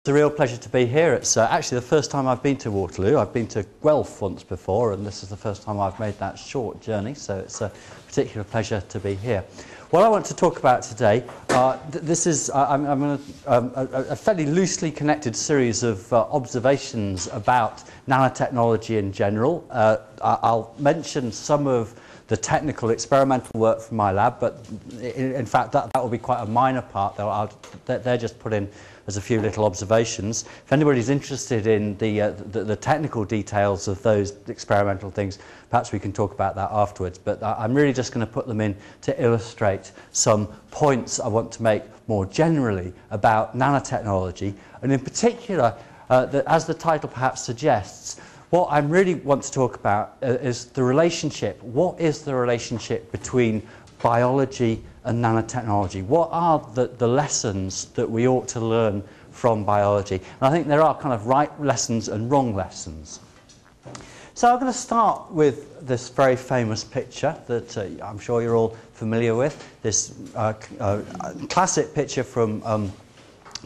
It's a real pleasure to be here. It's actually the first time I've been to Waterloo. I've been to Guelph once before, and this is the first time I've made that short journey, so it's a particular pleasure to be here. What I want to talk about today, this is I'm going to, a fairly loosely connected series of observations about nanotechnology in general. I'll mention some of the technical experimental work from my lab, but in fact that will be quite a minor part. They're just put in as a few little observations. If anybody's interested in the technical details of those experimental things, perhaps we can talk about that afterwards. But I'm really just going to put them in to illustrate some points I want to make more generally about nanotechnology, and in particular, as the title perhaps suggests, what I really want to talk about is the relationship. What is the relationship between biology and nanotechnology? What are the lessons that we ought to learn from biology? And I think there are kind of right lessons and wrong lessons. So I'm going to start with this very famous picture that I'm sure you're all familiar with. This classic picture from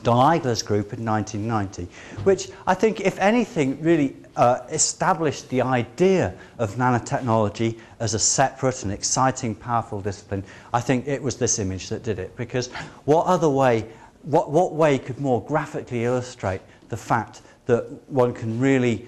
Don Eigler's group in 1990, which I think, if anything, really established the idea of nanotechnology as a separate and exciting, powerful discipline. I think it was this image that did it, because what way could more graphically illustrate the fact that one can really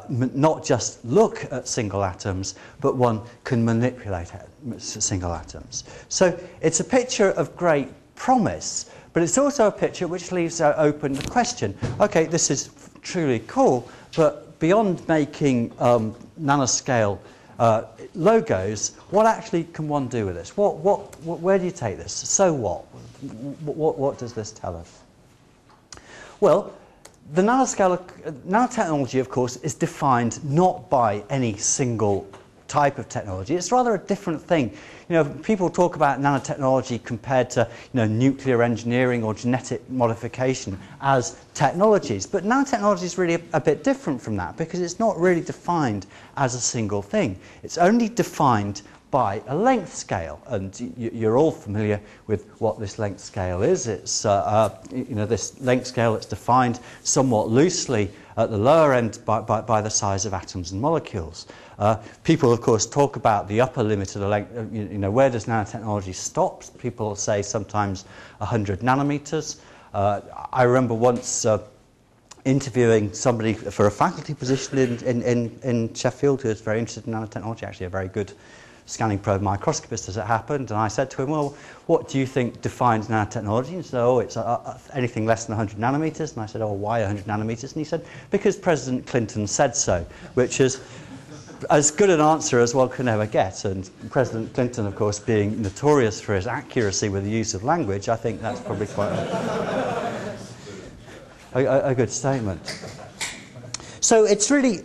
not just look at single atoms, but one can manipulate single atoms. So it's a picture of great promise, but it's also a picture which leaves open the question, okay, this is truly cool, but beyond making nanoscale logos, what actually can one do with this? Where do you take this? So what? What does this tell us? Well, the nanotechnology, of course, is defined not by any single type of technology. It's rather a different thing. You know, people talk about nanotechnology compared to, nuclear engineering or genetic modification as technologies, but nanotechnology is really a bit different from that, because it's not really defined as a single thing. It's only defined by a length scale, and you're all familiar with what this length scale is. It's this length scale that's defined somewhat loosely at the lower end by the size of atoms and molecules. People, of course, talk about the upper limit of the length. Where does nanotechnology stop? People say sometimes 100 nanometers. I remember once interviewing somebody for a faculty position in Sheffield who was very interested in nanotechnology, actually a very good scanning probe microscopist as it happened, and I said to him, well, what do you think defines nanotechnology? And he said, oh, it's anything less than 100 nanometers. And I said, oh, why 100 nanometers? And he said, because President Clinton said so, which is as good an answer as one can ever get. And President Clinton, of course, being notorious for his accuracy with the use of language, I think that's probably quite a good statement. So it's really,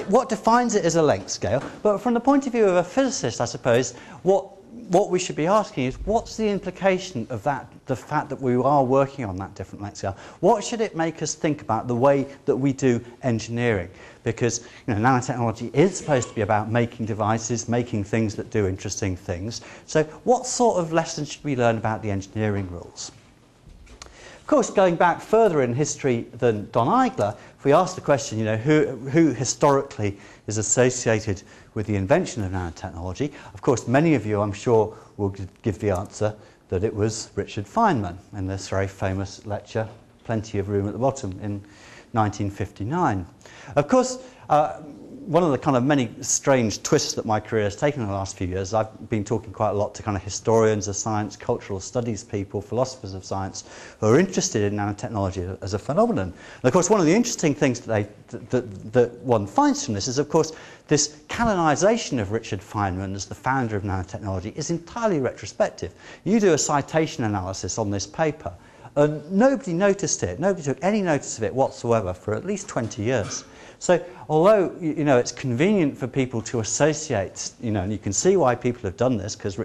what defines it is a length scale, but from the point of view of a physicist, I suppose, what we should be asking is, what's the implication of that, the fact that we are working on that different length scale? What should it make us think about the way that we do engineering? Because nanotechnology is supposed to be about making devices, making things that do interesting things. So what sort of lessons should we learn about the engineering rules? Of course, going back further in history than Don Eigler, if we ask the question, who historically is associated with the invention of nanotechnology, of course, many of you, I'm sure, will give the answer that it was Richard Feynman in this very famous lecture, Plenty of Room at the Bottom, in 1959. Of course, one of the kind of many strange twists that my career has taken in the last few years, I've been talking quite a lot to kind of historians of science, cultural studies people, philosophers of science, who are interested in nanotechnology as a phenomenon. And of course, one of the interesting things that one finds from this is, of course, this canonization of Richard Feynman as the founder of nanotechnology is entirely retrospective. You do a citation analysis on this paper, and nobody noticed it. Nobody took any notice of it whatsoever for at least 20 years. So although it's convenient for people to associate, and you can see why people have done this, because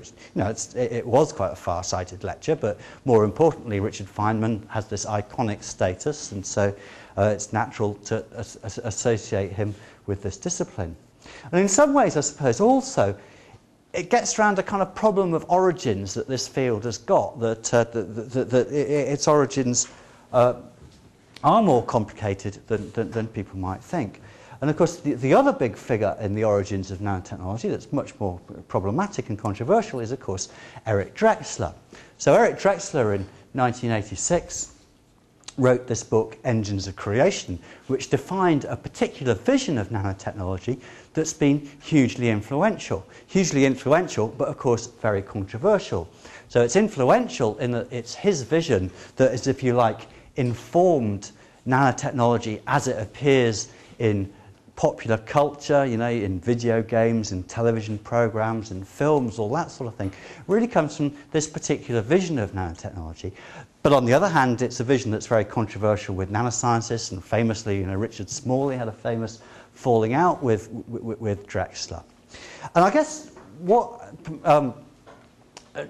it was quite a far-sighted lecture, but more importantly, Richard Feynman has this iconic status, and so it's natural to associate him with this discipline. And in some ways, I suppose, also, it gets around a kind of problem of origins that this field has got, that its origins are more complicated than people might think. And of course, the other big figure in the origins of nanotechnology that's much more problematic and controversial is, of course, Eric Drexler. So Eric Drexler in 1986 wrote this book, Engines of Creation, which defined a particular vision of nanotechnology that's been hugely influential. Hugely influential, but of course very controversial. So it's influential in that it's his vision that is, if you like, informed nanotechnology as it appears in popular culture, you know, in video games, in television programs, in films, all that sort of thing, really comes from this particular vision of nanotechnology. But on the other hand, it's a vision that's very controversial with nanoscientists, and famously, you know, Richard Smalley had a famous falling out with Drexler. And I guess what,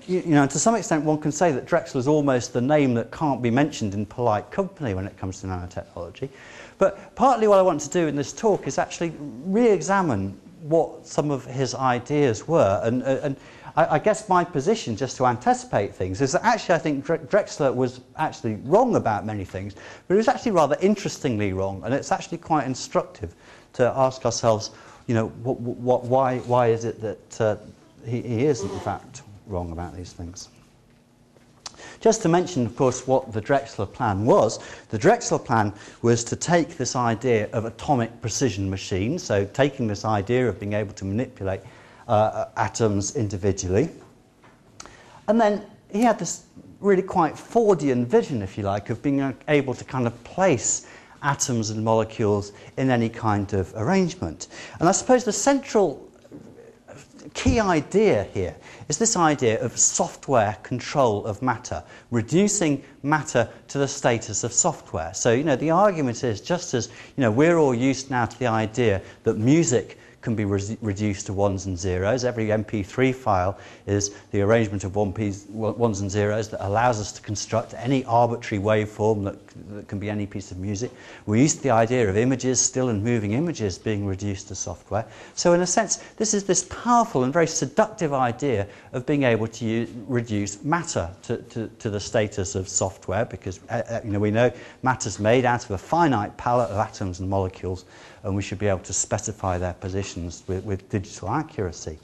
you know, to some extent one can say that Drexler is almost the name that can't be mentioned in polite company when it comes to nanotechnology. But partly what I want to do in this talk is actually re-examine what some of his ideas were. And I guess my position, just to anticipate things, is that actually I think Drexler was actually wrong about many things, but he was actually rather interestingly wrong. And it's actually quite instructive to ask ourselves, you know, why is it that he is, in fact, wrong about these things. Just to mention, of course, what the Drexler plan was. The Drexler plan was to take this idea of atomic precision machines, so taking this idea of being able to manipulate atoms individually. And then he had this really quite Fordian vision, if you like, of being able to kind of place atoms and molecules in any kind of arrangement. And I suppose the central key idea here is this idea of software control of matter, reducing matter to the status of software. So, you know, the argument is, just as, you know, we're all used now to the idea that music can be reduced to ones and zeros. Every MP3 file is the arrangement of ones and zeros that allows us to construct any arbitrary waveform that can be any piece of music. We're used to the idea of images, still and moving images, being reduced to software. So in a sense, this is this powerful and very seductive idea of being able to reduce matter to the status of software, because you know, we know matter's made out of a finite palette of atoms and molecules, and we should be able to specify their positions with digital accuracy.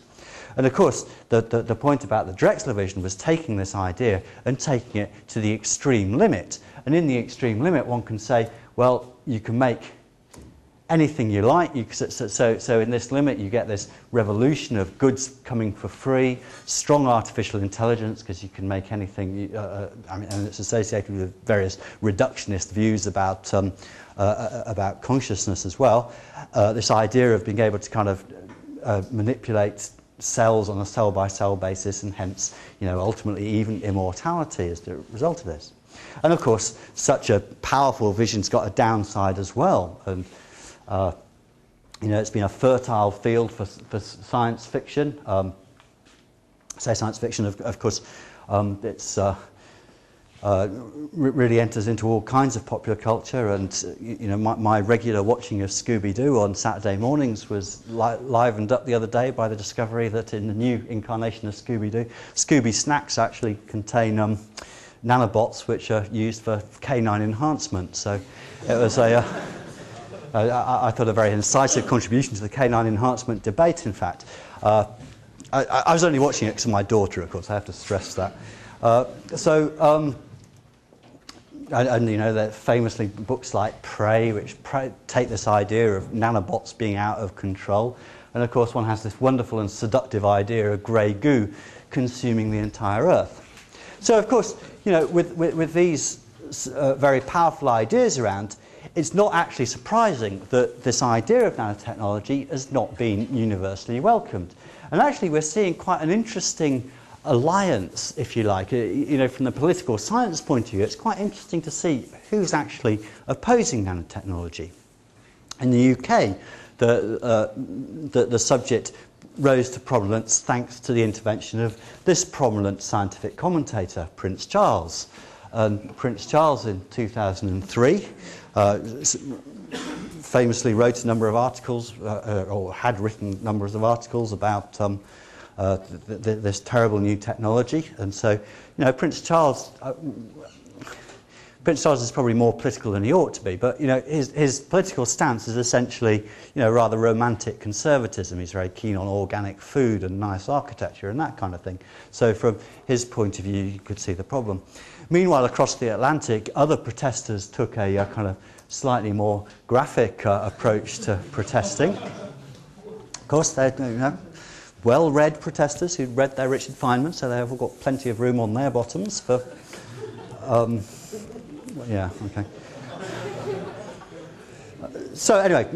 And of course, the point about the Drexler vision was taking this idea and taking it to the extreme limit. And in the extreme limit, one can say, well, you can make anything you like. So in this limit, you get this revolution of goods coming for free, strong artificial intelligence, because you can make anything. I mean, and it's associated with various reductionist views about consciousness as well. This idea of being able to kind of manipulate cells on a cell-by-cell basis, and hence, you know, ultimately even immortality as the result of this. And of course, such a powerful vision's got a downside as well. And you know, it's been a fertile field for science fiction. Say science fiction, of course, it's really enters into all kinds of popular culture, and you know, my regular watching of Scooby-Doo on Saturday mornings was livened up the other day by the discovery that in the new incarnation of Scooby-Doo, Scooby snacks actually contain nanobots which are used for canine enhancement. So it was I thought a very incisive contribution to the canine enhancement debate, in fact. I was only watching it because of my daughter, of course, I have to stress that. And you know, that famously books like Prey, which take this idea of nanobots being out of control. And of course, one has this wonderful and seductive idea of grey goo consuming the entire Earth. So of course, you know, with these very powerful ideas around, it's not actually surprising that this idea of nanotechnology has not been universally welcomed. And actually, we're seeing quite an interesting alliance, if you like. You know, from the political science point of view, it's quite interesting to see who's actually opposing nanotechnology. In the UK, the subject rose to prominence thanks to the intervention of this prominent scientific commentator, Prince Charles. Prince Charles, in 2003, famously wrote a number of articles, or had written numbers of articles about this terrible new technology. And so, you know, Prince Charles Prince Charles is probably more political than he ought to be, but his political stance is essentially rather romantic conservatism. He's very keen on organic food and nice architecture and that kind of thing. So from his point of view, you could see the problem. Meanwhile, across the Atlantic, other protesters took a kind of slightly more graphic approach to protesting. Of course, they're well-read protesters who'd read their Richard Feynman, so they've all got plenty of room on their bottoms for... yeah, okay. So anyway,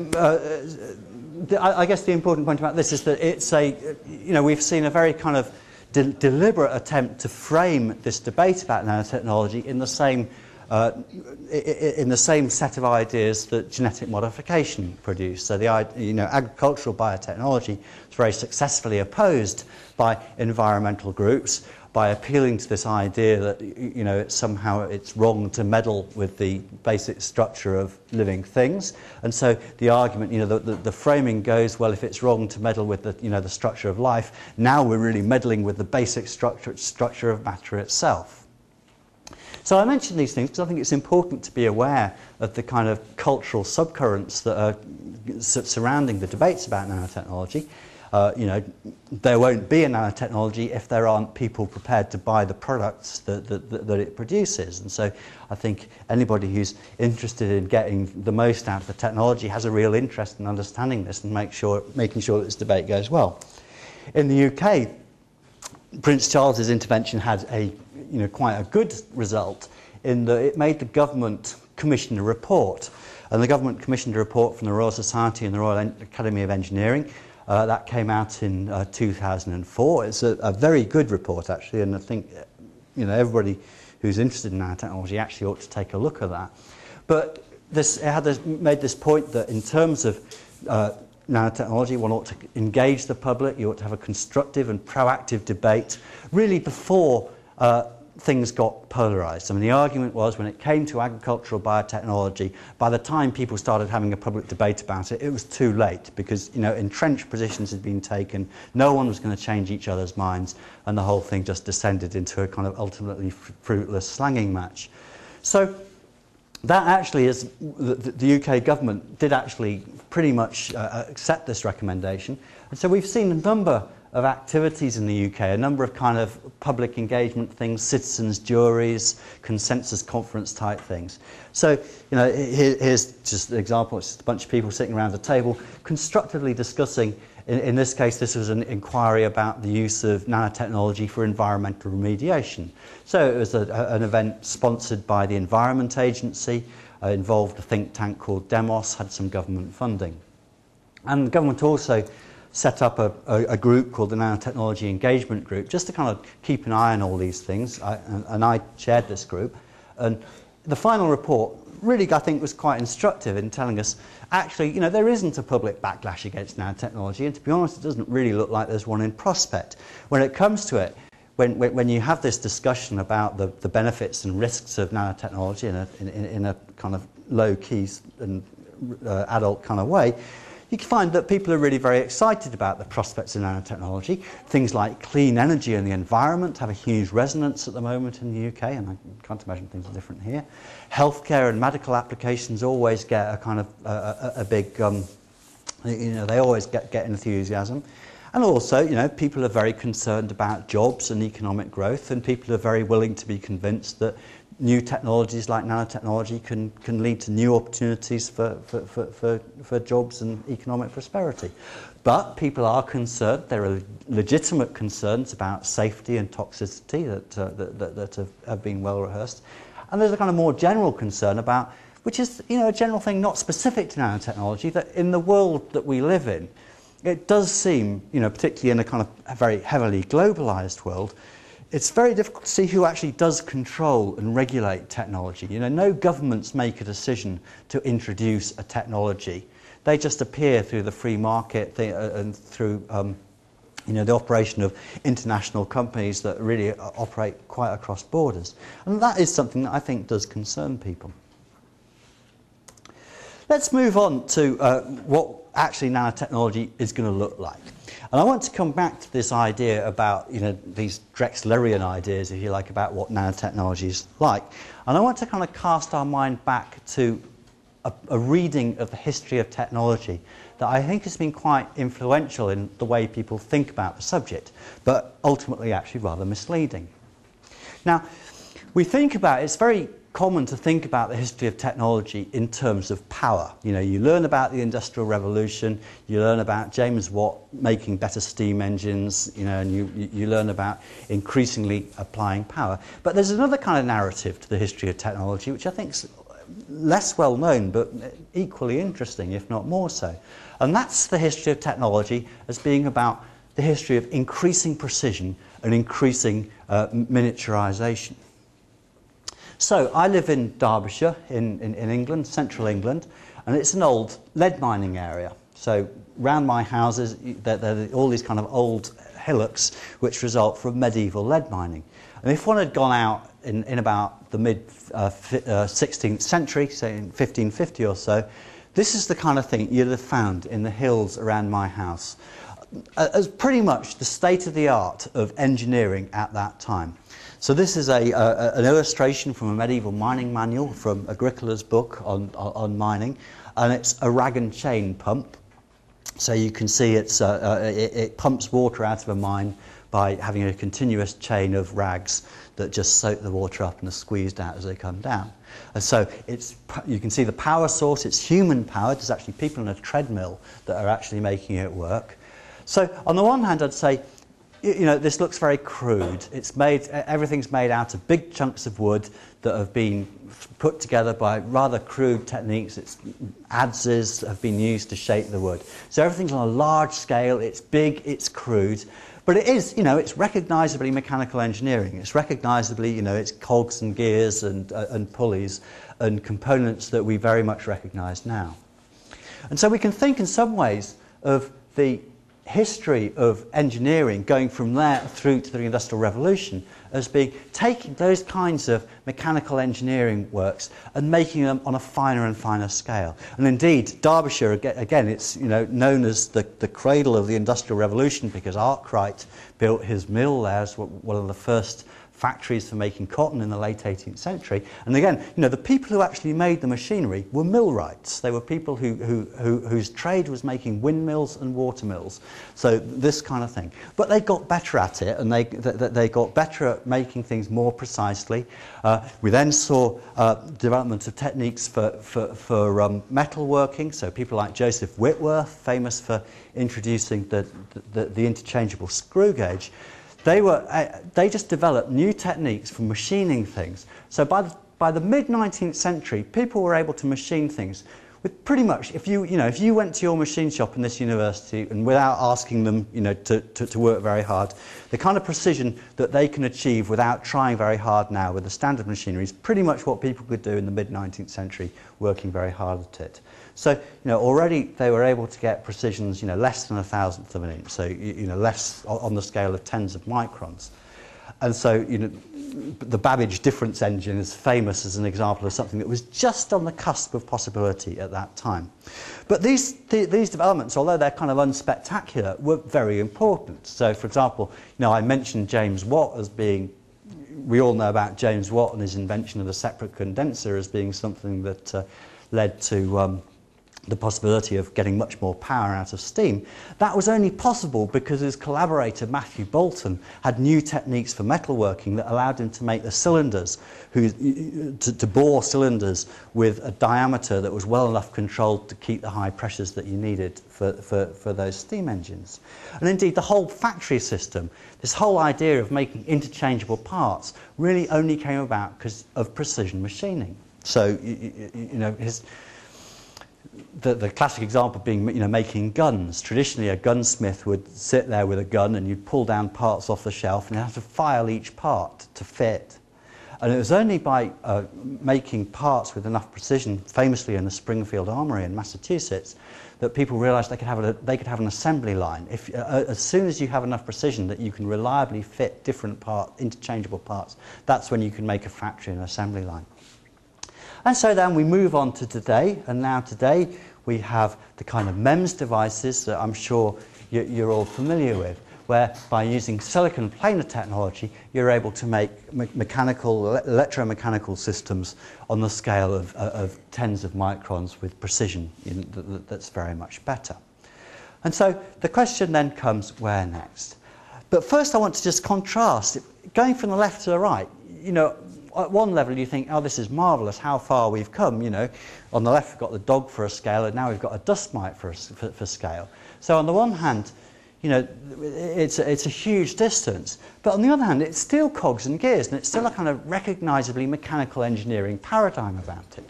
I guess the important point about this is that it's we've seen a very kind of deliberate attempt to frame this debate about nanotechnology in the same set of ideas that genetic modification produced. So the agricultural biotechnology is very successfully opposed by environmental groups by appealing to this idea that somehow it's wrong to meddle with the basic structure of living things. And so the argument, the framing goes, well, if it's wrong to meddle with the structure of life, now we're really meddling with the basic structure of matter itself. So I mention these things because I think it's important to be aware of the kind of cultural subcurrents that are surrounding the debates about nanotechnology. There won't be a nanotechnology if there aren't people prepared to buy the products that it produces. And so I think anybody who's interested in getting the most out of the technology has a real interest in understanding this and making sure that this debate goes well. In the UK, Prince Charles's intervention had quite a good result in that it made the government commission a report. And the government commissioned a report from the Royal Society and the Royal Academy of Engineering. That came out in 2004. It's a very good report, actually, and I think everybody who's interested in nanotechnology actually ought to take a look at that. But it made this point that in terms of nanotechnology, one ought to engage the public, you ought to have a constructive and proactive debate, really before things got polarised. I mean, the argument was when it came to agricultural biotechnology, by the time people started having a public debate about it, it was too late because, entrenched positions had been taken, no one was going to change each other's minds, and the whole thing just descended into a kind of ultimately fruitless slanging match. So that actually is, the UK government did actually pretty much accept this recommendation. And so we've seen a number of activities in the UK, a number of kind of public engagement things, citizens' juries, consensus conference type things. So, here's just an example. It's just a bunch of people sitting around a table constructively discussing. In this case, this was an inquiry about the use of nanotechnology for environmental remediation. So it was an event sponsored by the Environment Agency, involved a think tank called Demos, had some government funding. And the government also set up a group called the Nanotechnology Engagement Group, just to kind of keep an eye on all these things. And I chaired this group. And the final report really, I think, was quite instructive in telling us, actually, there isn't a public backlash against nanotechnology, and to be honest, it doesn't really look like there's one in prospect. When it comes to it, when you have this discussion about the benefits and risks of nanotechnology in a kind of low-key and adult kind of way, you can find that people are really very excited about the prospects of nanotechnology. Things like clean energy and the environment have a huge resonance at the moment in the UK, and I can't imagine things are different here. Healthcare and medical applications always get a kind of a big, they always get enthusiasm. And also, people are very concerned about jobs and economic growth, and people are very willing to be convinced that new technologies like nanotechnology can lead to new opportunities for jobs and economic prosperity. But people are concerned. There are legitimate concerns about safety and toxicity that have been well rehearsed. And there's a kind of more general concern about, which is a general thing not specific to nanotechnology, that in the world that we live in, it does seem, particularly in a kind of a very heavily globalized world, it's very difficult to see who actually does control and regulate technology. No governments make a decision to introduce a technology. They just appear through the free market and through the operation of international companies that really operate quite across borders. And that is something that I think does concern people. Let's move on to what actually nanotechnology is going to look like. And I want to come back to this idea about, these Drexlerian ideas, if you like, about what nanotechnology is like. And I want to kind of cast our mind back to a reading of the history of technology that I think has been quite influential in the way people think about the subject, but ultimately actually rather misleading. Now, it's very common to think about the history of technology in terms of power. You learn about the Industrial Revolution, you learn about James Watt making better steam engines, and you learn about increasingly applying power. But there's another kind of narrative to the history of technology, which I think is less well known, but equally interesting, if not more so. And that's the history of technology as being about the history of increasing precision and increasing miniaturization. So I live in Derbyshire in England, central England, and it's an old lead mining area. So round my houses, there are all these kind of old hillocks which result from medieval lead mining. And if one had gone out in about the mid-16th century, say in 1550 or so, this is the kind of thing you'd have found in the hills around my house as pretty much the state-of-the-art of engineering at that time. So this is an illustration from a medieval mining manual from Agricola's book on mining, and it's a rag and chain pump. So you can see it pumps water out of a mine by having a continuous chain of rags that just soak the water up and are squeezed out as they come down. And so you can see the power source, it's human power. There's actually people in a treadmill that are actually making it work. So on the one hand, I'd say, this looks very crude. Everything's made out of big chunks of wood that have been put together by rather crude techniques. Adzes have been used to shape the wood. So everything's on a large scale, it's big, it's crude. But it is, it's recognisably mechanical engineering. It's recognisably, it's cogs and gears and pulleys and components that we very much recognise now. And so we can think in some ways of the history of engineering going from there through to the Industrial Revolution as being taking those kinds of mechanical engineering works and making them on a finer and finer scale. And indeed, Derbyshire, again, it's known as the cradle of the Industrial Revolution because Arkwright built his mill there as one of the first factories for making cotton in the late 18th century. And again, the people who actually made the machinery were millwrights. They were people whose trade was making windmills and water mills. So this kind of thing. But they got better at it, and they got better at making things more precisely. We then saw development of techniques for metalworking. So people like Joseph Whitworth, famous for introducing the interchangeable screw gauge. They just developed new techniques for machining things. So by the mid-19th century, people were able to machine things with pretty much, if you went to your machine shop in this university and without asking them, to work very hard, the kind of precision that they can achieve without trying very hard now with the standard machinery is pretty much what people could do in the mid-19th century, working very hard at it. So, already they were able to get precisions, less than 1,000th of an inch, so, less on the scale of tens of microns. And so, the Babbage difference engine is famous as an example of something that was just on the cusp of possibility at that time. But these developments, although they're kind of unspectacular, were very important. So, for example, I mentioned James Watt as being, we all know about James Watt and his invention of the separate condenser as being something that led to the possibility of getting much more power out of steam. That was only possible because his collaborator Matthew Boulton had new techniques for metalworking that allowed him to make the cylinders, to bore cylinders with a diameter that was well enough controlled to keep the high pressures that you needed for those steam engines. And indeed the whole factory system, this whole idea of making interchangeable parts really only came about because of precision machining. So, the classic example being, making guns. Traditionally, a gunsmith would sit there with a gun and you'd pull down parts off the shelf and you'd have to file each part to fit. And it was only by making parts with enough precision, famously in the Springfield Armory in Massachusetts, that people realised they could have an assembly line. As soon as you have enough precision that you can reliably fit different interchangeable parts, that's when you can make a factory and an assembly line. And so then we move on to today, and now today we have the kind of MEMS devices that I'm sure you're all familiar with, where by using silicon planar technology, you're able to make electromechanical systems on the scale of tens of microns with precision that's very much better. And so the question then comes, where next? But first I want to just contrast, going from the left to the right. You know, at one level you think, oh, this is marvellous, how far we've come. You know, on the left we've got the dog for a scale, and now we've got a dust mite for scale. So on the one hand, you know, it's a huge distance, but on the other hand, it's still cogs and gears, and it's still a kind of recognisably mechanical engineering paradigm about it.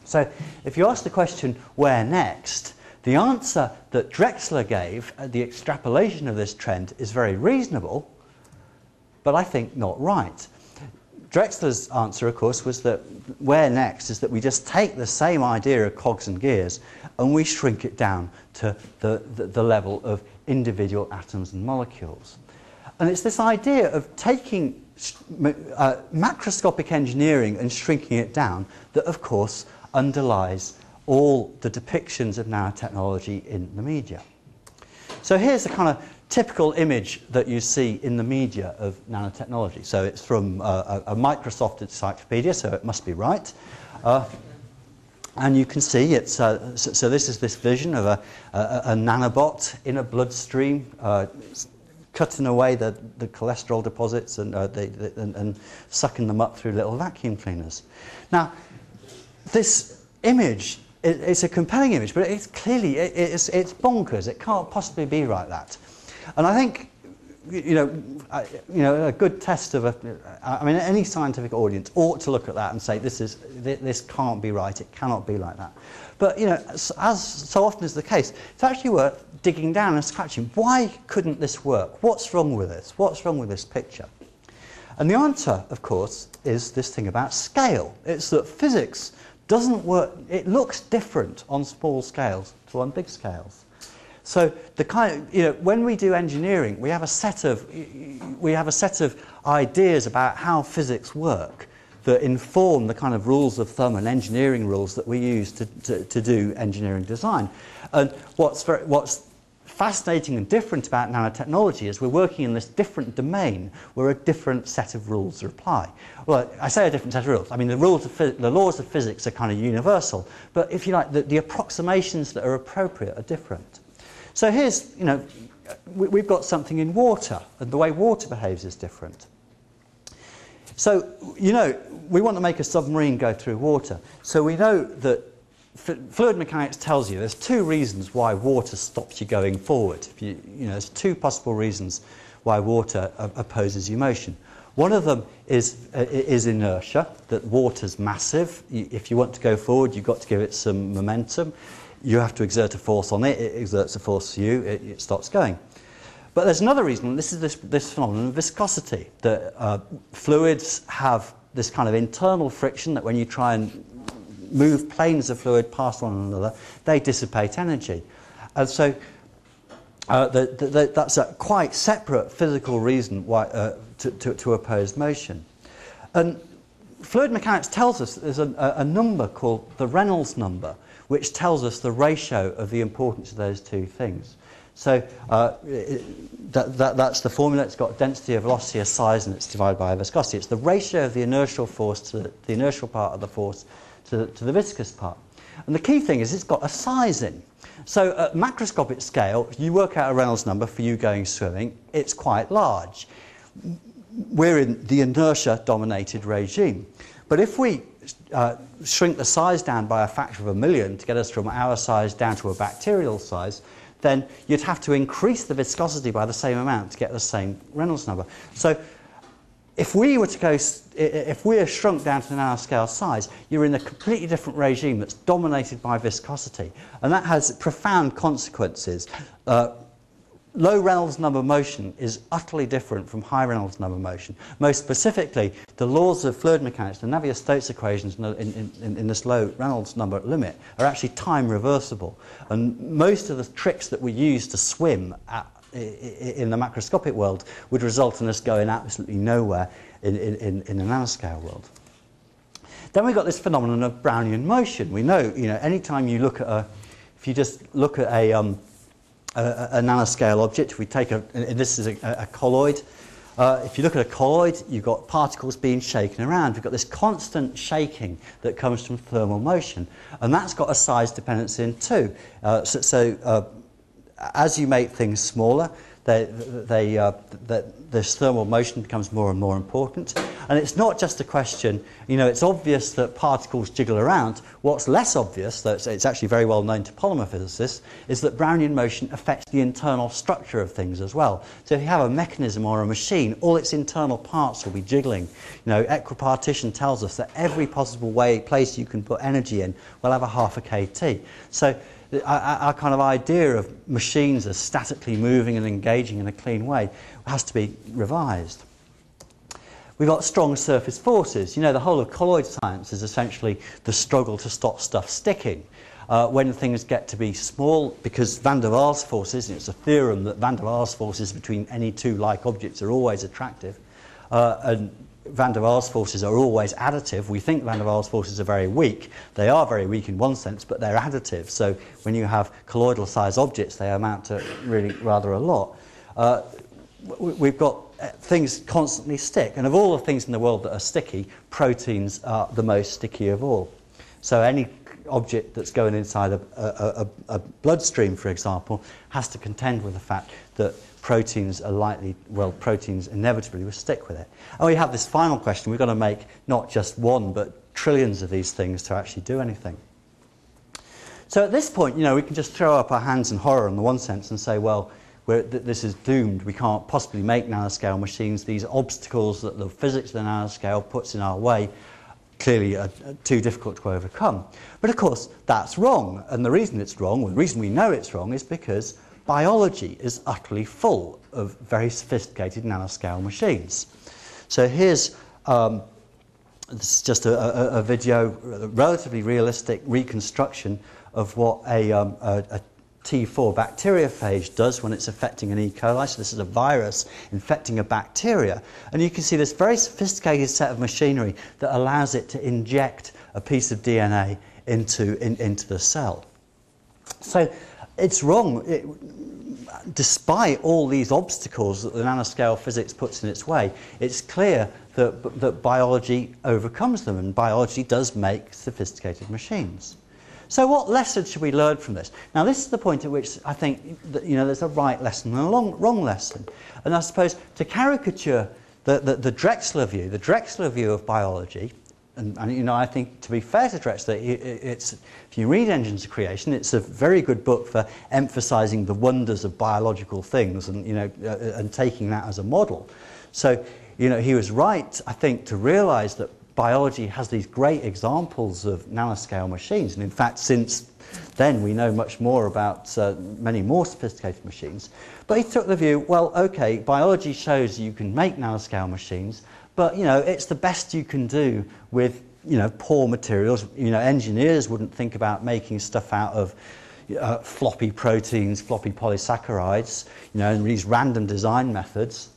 So if you ask the question, where next, the answer that Drexler gave, the extrapolation of this trend, is very reasonable, but I think not right. Drexler's answer, of course, was that where next is that we just take the same idea of cogs and gears and we shrink it down to the level of individual atoms and molecules. And it's this idea of taking macroscopic engineering and shrinking it down that, of course, underlies all the depictions of nanotechnology in the media. So here's a kind of typical image that you see in the media of nanotechnology. So it's from a Microsoft encyclopedia, so it must be right. And you can see it's so this is this vision of a nanobot in a bloodstream, cutting away the cholesterol deposits and sucking them up through little vacuum cleaners. Now, this image, it's a compelling image, but it's clearly it's bonkers. It can't possibly be like that. And I think, you know, a good test of I mean, any scientific audience ought to look at that and say, this can't be right. It cannot be like that. But, you know, as so often is the case, it's actually worth digging down and scratching. Why couldn't this work? What's wrong with this? What's wrong with this picture? And the answer, of course, is this thing about scale. It's that physics doesn't work. It looks different on small scales to on big scales. So the kind of, you know, when we do engineering, we have a set of ideas about how physics work that inform the kind of rules of thumb and engineering rules that we use to do engineering design. And what's fascinating and different about nanotechnology is we're working in this different domain where a different set of rules apply. Well, I say a different set of rules. I mean, the laws of physics are kind of universal, but if you like, the approximations that are appropriate are different. So here's, you know, we've got something in water, and the way water behaves is different. So, you know, we want to make a submarine go through water. So we know that fluid mechanics tells you there's two reasons why water stops you going forward. You know, there's two possible reasons why water opposes you motion. One of them is inertia, that water's massive. If you want to go forward, you've got to give it some momentum. You have to exert a force on it, it exerts a force to you, it stops going. But there's another reason, this is this phenomenon of viscosity, that fluids have this kind of internal friction that when you try and move planes of fluid past one another, they dissipate energy. And so that's a quite separate physical reason why, to oppose motion. And fluid mechanics tells us that there's a number called the Reynolds number, which tells us the ratio of the importance of those two things. So that's the formula. It's got density, a velocity, a size, and it's divided by a viscosity. It's the ratio of the inertial force to the inertial part of the force to the viscous part. And the key thing is it's got a size in. So at macroscopic scale, if you work out a Reynolds number for you going swimming, it's quite large. We're in the inertia-dominated regime. But if we shrink the size down by a factor of 1,000,000 to get us from our size down to a bacterial size, then you'd have to increase the viscosity by the same amount to get the same Reynolds number. So if we were shrunk down to the nanoscale size, you're in a completely different regime that's dominated by viscosity. And that has profound consequences. Low Reynolds number motion is utterly different from high Reynolds number motion. Most specifically, the laws of fluid mechanics, the Navier-Stokes equations in this low Reynolds number limit, are actually time reversible. And most of the tricks that we use to swim in the macroscopic world would result in us going absolutely nowhere in the nanoscale world. Then we've got this phenomenon of Brownian motion. We know, you know, anytime you look at if you just look at a nanoscale object. If we take this is a colloid. If you look at a colloid, you've got particles being shaken around. We've got this constant shaking that comes from thermal motion, and that's got a size dependence in too. As you make things smaller, this thermal motion becomes more and more important. And it's not just a question, it's obvious that particles jiggle around. What's less obvious, though it's actually very well known to polymer physicists, is that Brownian motion affects the internal structure of things as well. So if you have a mechanism or a machine, all its internal parts will be jiggling. Equipartition tells us that every possible place you can put energy in will have a half a kT. So our kind of idea of machines as statically moving and engaging in a clean way has to be revised. We've got strong surface forces. The whole of colloid science is essentially the struggle to stop stuff sticking. When things get to be small, because van der Waals forces, it's a theorem that van der Waals forces between any two like objects are always attractive, and van der Waals forces are always additive. We think van der Waals forces are very weak. They are very weak in one sense, but they're additive. So when you have colloidal sized objects, they amount to really rather a lot. We've got things constantly stick, and of all the things in the world that are sticky, proteins are the most sticky of all. So any object that's going inside a bloodstream, for example, has to contend with the fact that proteins inevitably will stick with it. And we have this final question. We've got to make not just one, but trillions of these things to actually do anything. So at this point, we can just throw up our hands in horror in the one sense and say, well, this is doomed. We can't possibly make nanoscale machines. These obstacles that the physics of the nanoscale puts in our way clearly are too difficult to overcome. But of course, that's wrong. And the reason it's wrong, or the reason we know it's wrong, is because biology is utterly full of very sophisticated nanoscale machines. So here's this is just a video, a relatively realistic reconstruction of what a T4 bacteriophage does when it's affecting an E. coli. So this is a virus infecting a bacteria. And you can see this very sophisticated set of machinery that allows it to inject a piece of DNA into the cell. So it's wrong. Despite all these obstacles that the nanoscale physics puts in its way, it's clear that biology overcomes them, and biology does make sophisticated machines. So what lesson should we learn from this? Now, this is the point at which I think that, there's a right lesson and a wrong lesson. And I suppose to caricature the Drexler view of biology, and I think to be fair to Drexler, if you read Engines of Creation, it's a very good book for emphasising the wonders of biological things and, and taking that as a model. So, he was right, I think, to realise that biology has these great examples of nanoscale machines, and in fact since then we know much more about many more sophisticated machines. But he took the view, well, okay, biology shows you can make nanoscale machines, but it's the best you can do with poor materials. Engineers wouldn't think about making stuff out of floppy proteins, floppy polysaccharides, and these random design methods.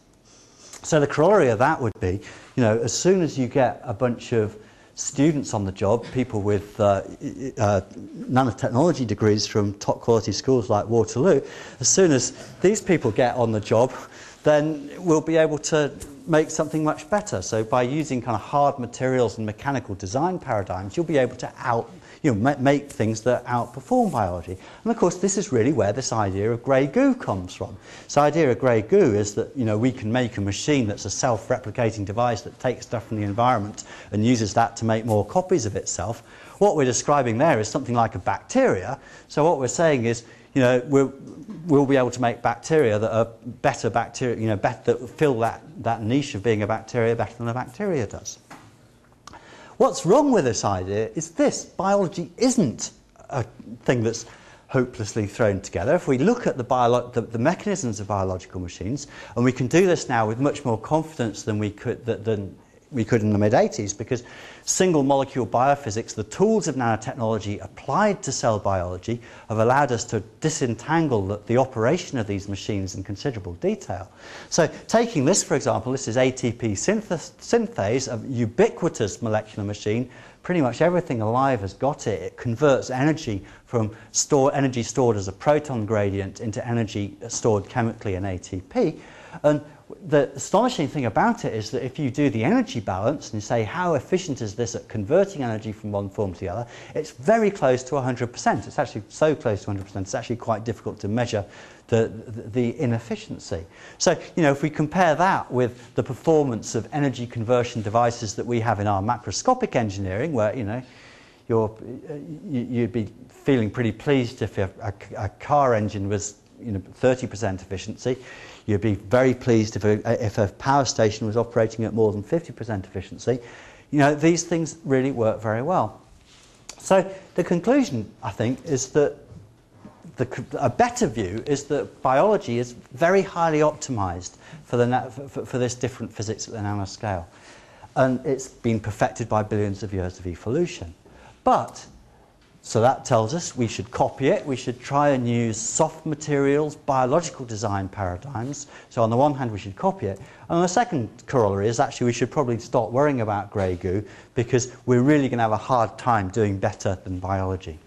So the corollary of that would be, as soon as you get a bunch of students on the job, people with nanotechnology degrees from top quality schools like Waterloo, as soon as these people get on the job, then we'll be able to make something much better. So by using kind of hard materials and mechanical design paradigms, you'll be able to make things that outperform biology. And of course, this is really where this idea of grey goo comes from. This idea of grey goo is that we can make a machine that's a self-replicating device that takes stuff from the environment and uses that to make more copies of itself. What we're describing there is something like a bacteria. So what we're saying is, we'll be able to make bacteria that are better bacteria, that fill that niche of being a bacteria better than a bacteria does. What's wrong with this idea is this: biology isn't a thing that's hopelessly thrown together. If we look at the mechanisms of biological machines, and we can do this now with much more confidence than we could in the mid-80s, because single molecule biophysics, the tools of nanotechnology applied to cell biology, have allowed us to disentangle the operation of these machines in considerable detail. So taking this, for example, this is ATP synthase, a ubiquitous molecular machine pretty much everything alive has got it. It converts energy from energy stored as a proton gradient into energy stored chemically in ATP. And the astonishing thing about it is that if you do the energy balance and you say how efficient is this at converting energy from one form to the other, it's very close to 100%. It's actually so close to 100%, it's actually quite difficult to measure the inefficiency. So, you know, if we compare that with the performance of energy conversion devices that we have in our macroscopic engineering, where, you know, you'd be feeling pretty pleased if a car engine was, you know, 30% efficiency. You'd be very pleased if a power station was operating at more than 50% efficiency. You know, these things really work very well. So the conclusion, I think, is that a better view is that biology is very highly optimized for this different physics at the nanoscale. And it's been perfected by billions of years of evolution. But, so that tells us we should copy it, we should try and use soft materials, biological design paradigms. So on the one hand we should copy it, and the second corollary is actually we should probably stop worrying about grey goo, because we're really going to have a hard time doing better than biology.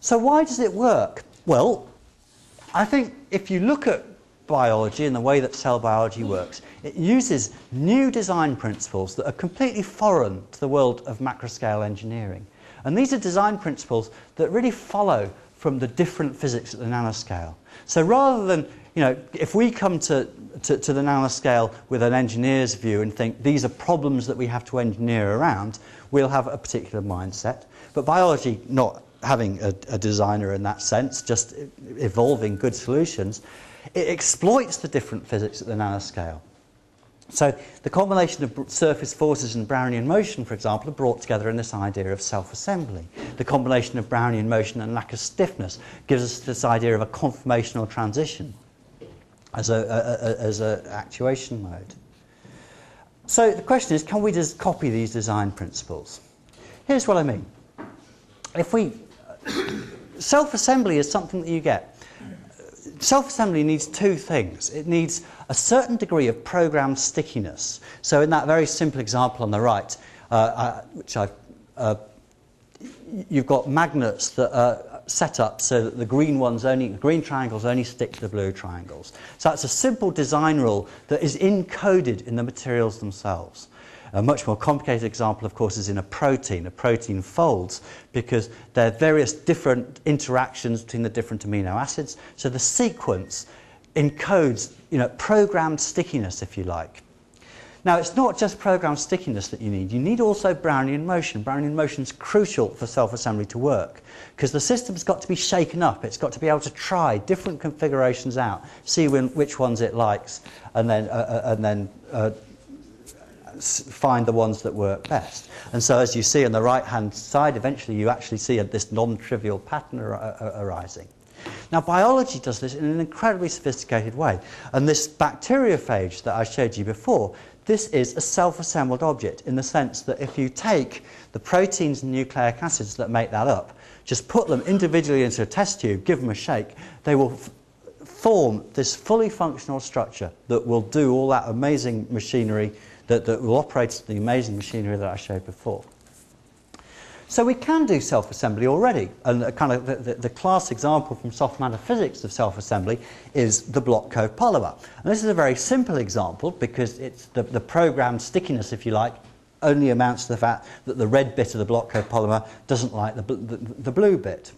So why does it work? Well, I think if you look at biology and the way that cell biology works, it uses new design principles that are completely foreign to the world of macroscale engineering. And these are design principles that really follow from the different physics at the nanoscale. So rather than, you know, if we come to the nanoscale with an engineer's view and think these are problems that we have to engineer around, we'll have a particular mindset. But biology, not having a designer in that sense, just evolving good solutions, it exploits the different physics at the nanoscale. So the combination of surface forces and Brownian motion, for example, are brought together in this idea of self-assembly. The combination of Brownian motion and lack of stiffness gives us this idea of a conformational transition as a actuation mode. So the question is, can we just copy these design principles? Here's what I mean. Self-assembly is something that you get. Self-assembly needs two things. It needs a certain degree of programmed stickiness. So in that very simple example on the right, you've got magnets that are set up so that the green triangles only stick to the blue triangles. So that's a simple design rule that is encoded in the materials themselves. A much more complicated example, of course, is in a protein. A protein folds because there are various different interactions between the different amino acids. So the sequence encodes, you know, programmed stickiness, if you like. Now, it's not just programmed stickiness that you need. You need also Brownian motion. Brownian motion is crucial for self-assembly to work because the system's got to be shaken up. It's got to be able to try different configurations out, see which ones it likes, and then find the ones that work best. And so as you see on the right-hand side, eventually you actually see this non-trivial pattern arising. Now, biology does this in an incredibly sophisticated way. And this bacteriophage that I showed you before, this is a self-assembled object in the sense that if you take the proteins and nucleic acids that make that up, just put them individually into a test tube, give them a shake, they will form this fully functional structure that will do all that amazing machinery, that will operate the amazing machinery that I showed before. So we can do self-assembly already, and kind of the class example from soft matter physics of self-assembly is the block copolymer. And this is a very simple example because it's the programmed stickiness, if you like, only amounts to the fact that the red bit of the block copolymer doesn't like the blue bit.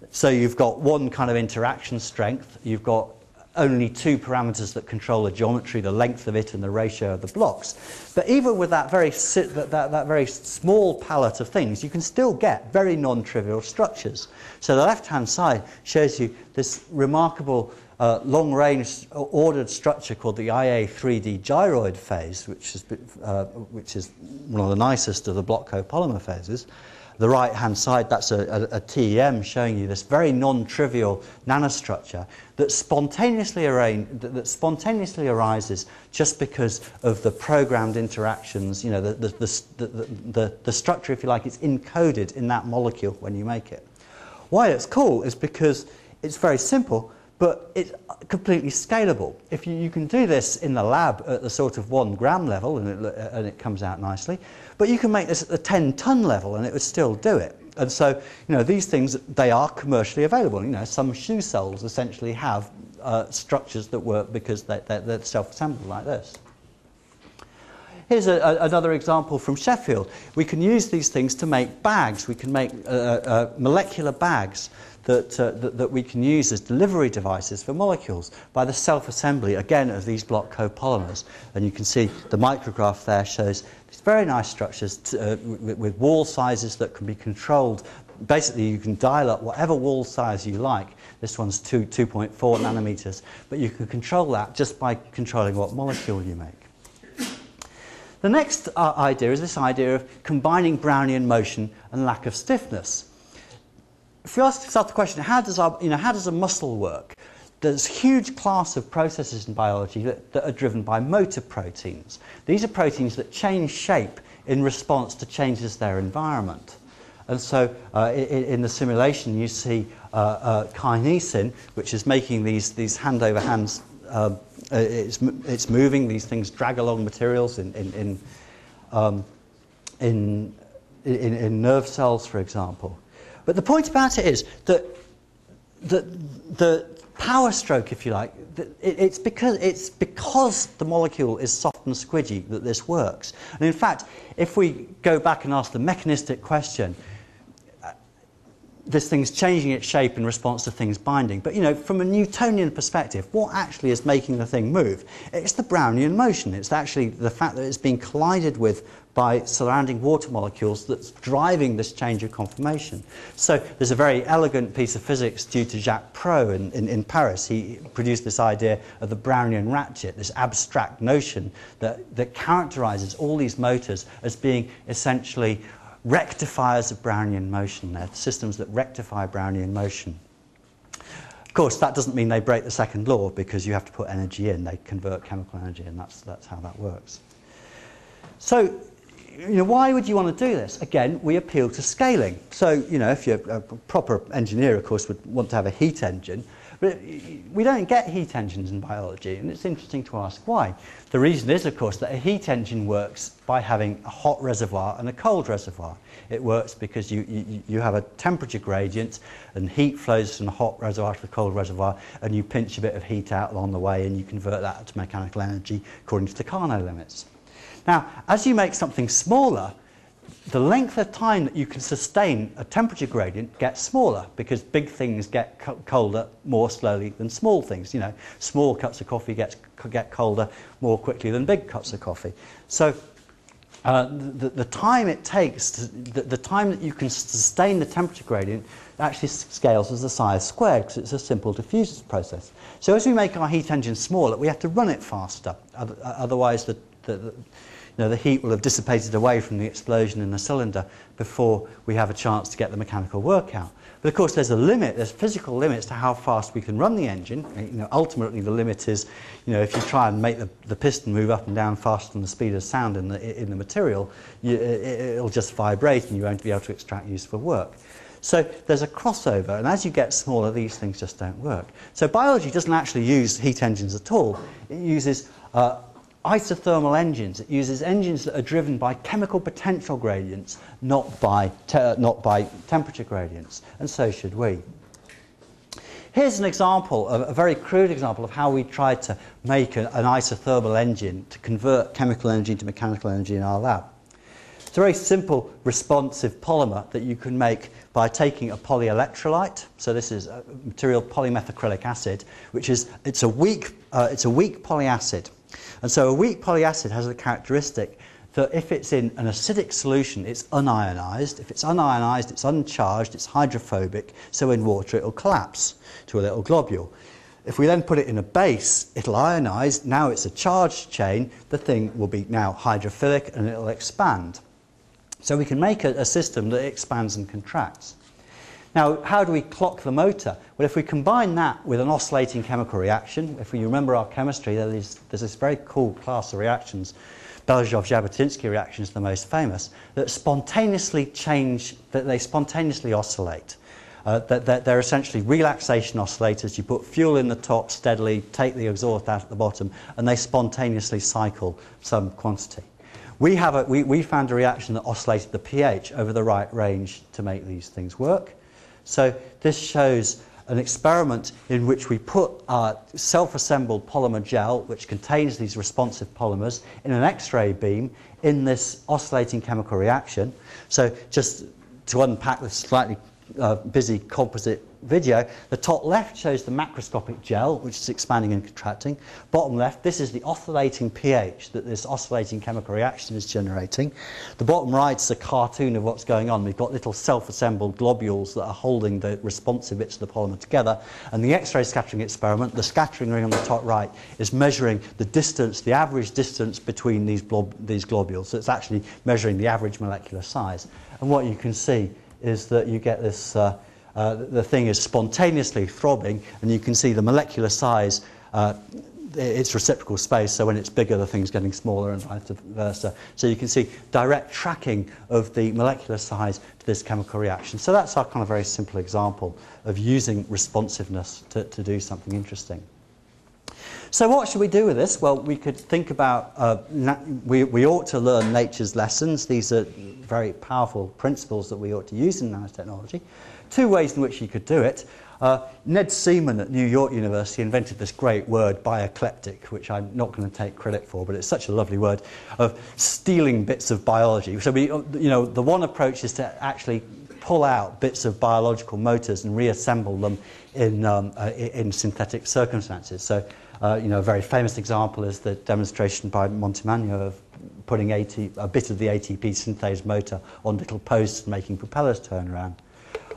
So you've got one kind of interaction strength, you've got only two parameters that control the geometry, the length of it and the ratio of the blocks. But even with that very small palette of things, you can still get very non-trivial structures. So the left-hand side shows you this remarkable long-range ordered structure called the IA3D gyroid phase, which is one of the nicest of the block copolymer phases. The right-hand side, that's a TEM showing you this very non-trivial nanostructure that spontaneously arises just because of the programmed interactions. You know, the structure, if you like, is encoded in that molecule when you make it. Why it's cool is because it's very simple, but it's completely scalable. If you can do this in the lab at the sort of 1 gram level, and it comes out nicely, but you can make this at the 10-ton level and it would still do it. And so, these things, they are commercially available. Some shoe soles essentially have structures that work because they're self-assembled like this. Here's another example from Sheffield. We can use these things to make bags. We can make molecular bags that we can use as delivery devices for molecules by the self-assembly, again, of these block copolymers. And you can see the micrograph there shows these very nice structures with wall sizes that can be controlled. Basically, you can dial up whatever wall size you like. This one's 2.4 nanometers, but you can control that just by controlling what molecule you make. The next idea is this idea of combining Brownian motion and lack of stiffness. If you ask yourself the question, how does a muscle work? There's a huge class of processes in biology that are driven by motor proteins. These are proteins that change shape in response to changes in their environment. And so in the simulation you see kinesin, which is making these hand over hands, it's moving, these things drag along materials in nerve cells, for example. But the point about it is that the power stroke, if you like, it's because the molecule is soft and squidgy that this works. And in fact, if we go back and ask the mechanistic question, this thing's changing its shape in response to things binding. But, from a Newtonian perspective, what actually is making the thing move? It's the Brownian motion. It's actually the fact that it's being collided with by surrounding water molecules that's driving this change of conformation. So there's a very elegant piece of physics due to Jacques Proulx in Paris. He produced this idea of the Brownian ratchet, this abstract notion that characterizes all these motors as being essentially rectifiers of Brownian motion. They're systems that rectify Brownian motion. Of course, that doesn't mean they break the second law, because you have to put energy in. They convert chemical energy, and that's how that works. So, why would you want to do this? Again, we appeal to scaling. So, if you're a proper engineer, of course, would want to have a heat engine. But we don't get heat engines in biology, and it's interesting to ask why. The reason is, of course, that a heat engine works by having a hot reservoir and a cold reservoir. It works because you have a temperature gradient, and heat flows from the hot reservoir to the cold reservoir, and you pinch a bit of heat out along the way, and you convert that to mechanical energy according to the Carnot limits. Now, as you make something smaller, the length of time that you can sustain a temperature gradient gets smaller, because big things get colder more slowly than small things. Small cups of coffee get colder more quickly than big cups of coffee. So the time it takes, the time that you can sustain the temperature gradient actually scales as the size squared, because it's a simple diffusion process. So as we make our heat engine smaller, we have to run it faster. Otherwise, the heat will have dissipated away from the explosion in the cylinder before we have a chance to get the mechanical work out. But of course, there's physical limits to how fast we can run the engine. Ultimately, the limit is, if you try and make the piston move up and down faster than the speed of sound in the material, it'll just vibrate and you won't be able to extract useful work. So there's a crossover, and as you get smaller, these things just don't work. So biology doesn't actually use heat engines at all. It uses isothermal engines. It uses engines that are driven by chemical potential gradients, not by temperature gradients, and so should we. Here's an example, a very crude example of how we tried to make an isothermal engine to convert chemical energy into mechanical energy in our lab. It's a very simple responsive polymer that you can make by taking a polyelectrolyte. So this is a material polymethacrylic acid, which is it's a weak polyacid. And so a weak polyacid has the characteristic that if it's in an acidic solution, it's unionized. If it's unionized, it's uncharged, it's hydrophobic, so in water it'll collapse to a little globule. If we then put it in a base, it'll ionize. Now it's a charged chain. The thing will be now hydrophilic and it'll expand. So we can make a system that expands and contracts. Now, how do we clock the motor? Well, if we combine that with an oscillating chemical reaction, if we remember our chemistry, there's this very cool class of reactions, Belousov-Zhabotinsky reactions, the most famous, that spontaneously oscillate. They're essentially relaxation oscillators. You put fuel in the top steadily, take the exhaust out at the bottom, and they spontaneously cycle some quantity. We found a reaction that oscillated the pH over the right range to make these things work. So this shows an experiment in which we put our self-assembled polymer gel, which contains these responsive polymers, in an X-ray beam in this oscillating chemical reaction. So just to unpack this slightly busy composite video, the top left shows the macroscopic gel, which is expanding and contracting. Bottom left, this is the oscillating pH that this oscillating chemical reaction is generating. The bottom right is a cartoon of what's going on. We've got little self-assembled globules that are holding the responsive bits of the polymer together. And the X-ray scattering experiment, the scattering ring on the top right, is measuring the distance, the average distance between these globules. So it's actually measuring the average molecular size. And what you can see is that you get this the thing is spontaneously throbbing, and you can see the molecular size, its reciprocal space, so when it's bigger the thing's getting smaller and vice versa. So you can see direct tracking of the molecular size to this chemical reaction. So that's our kind of very simple example of using responsiveness to do something interesting. So what should we do with this? Well, we could think about, we ought to learn nature's lessons. These are very powerful principles that we ought to use in nanotechnology. Two ways in which you could do it. Ned Seaman at New York University invented this great word, biocleptic, which I'm not going to take credit for, but it's such a lovely word, of stealing bits of biology. So the one approach is to actually pull out bits of biological motors and reassemble them in synthetic circumstances. So, a very famous example is the demonstration by Montemagno of putting a bit of the ATP synthase motor on little posts and making propellers turn around.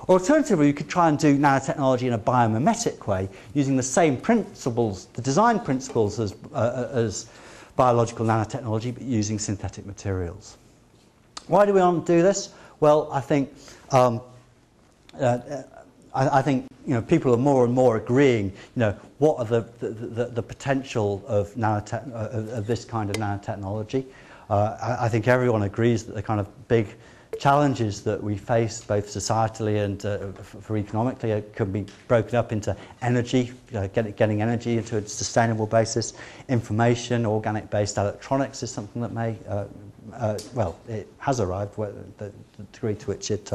Alternatively, you could try and do nanotechnology in a biomimetic way, using the same principles, the design principles as biological nanotechnology, but using synthetic materials. Why do we want to do this? Well, I think people are more and more agreeing. What are the potential of this kind of nanotechnology? I think everyone agrees that the kind of big challenges that we face, both societally and for economically, can be broken up into energy, getting energy into a sustainable basis. Information, organic-based electronics is something that may, it has arrived. The degree to which it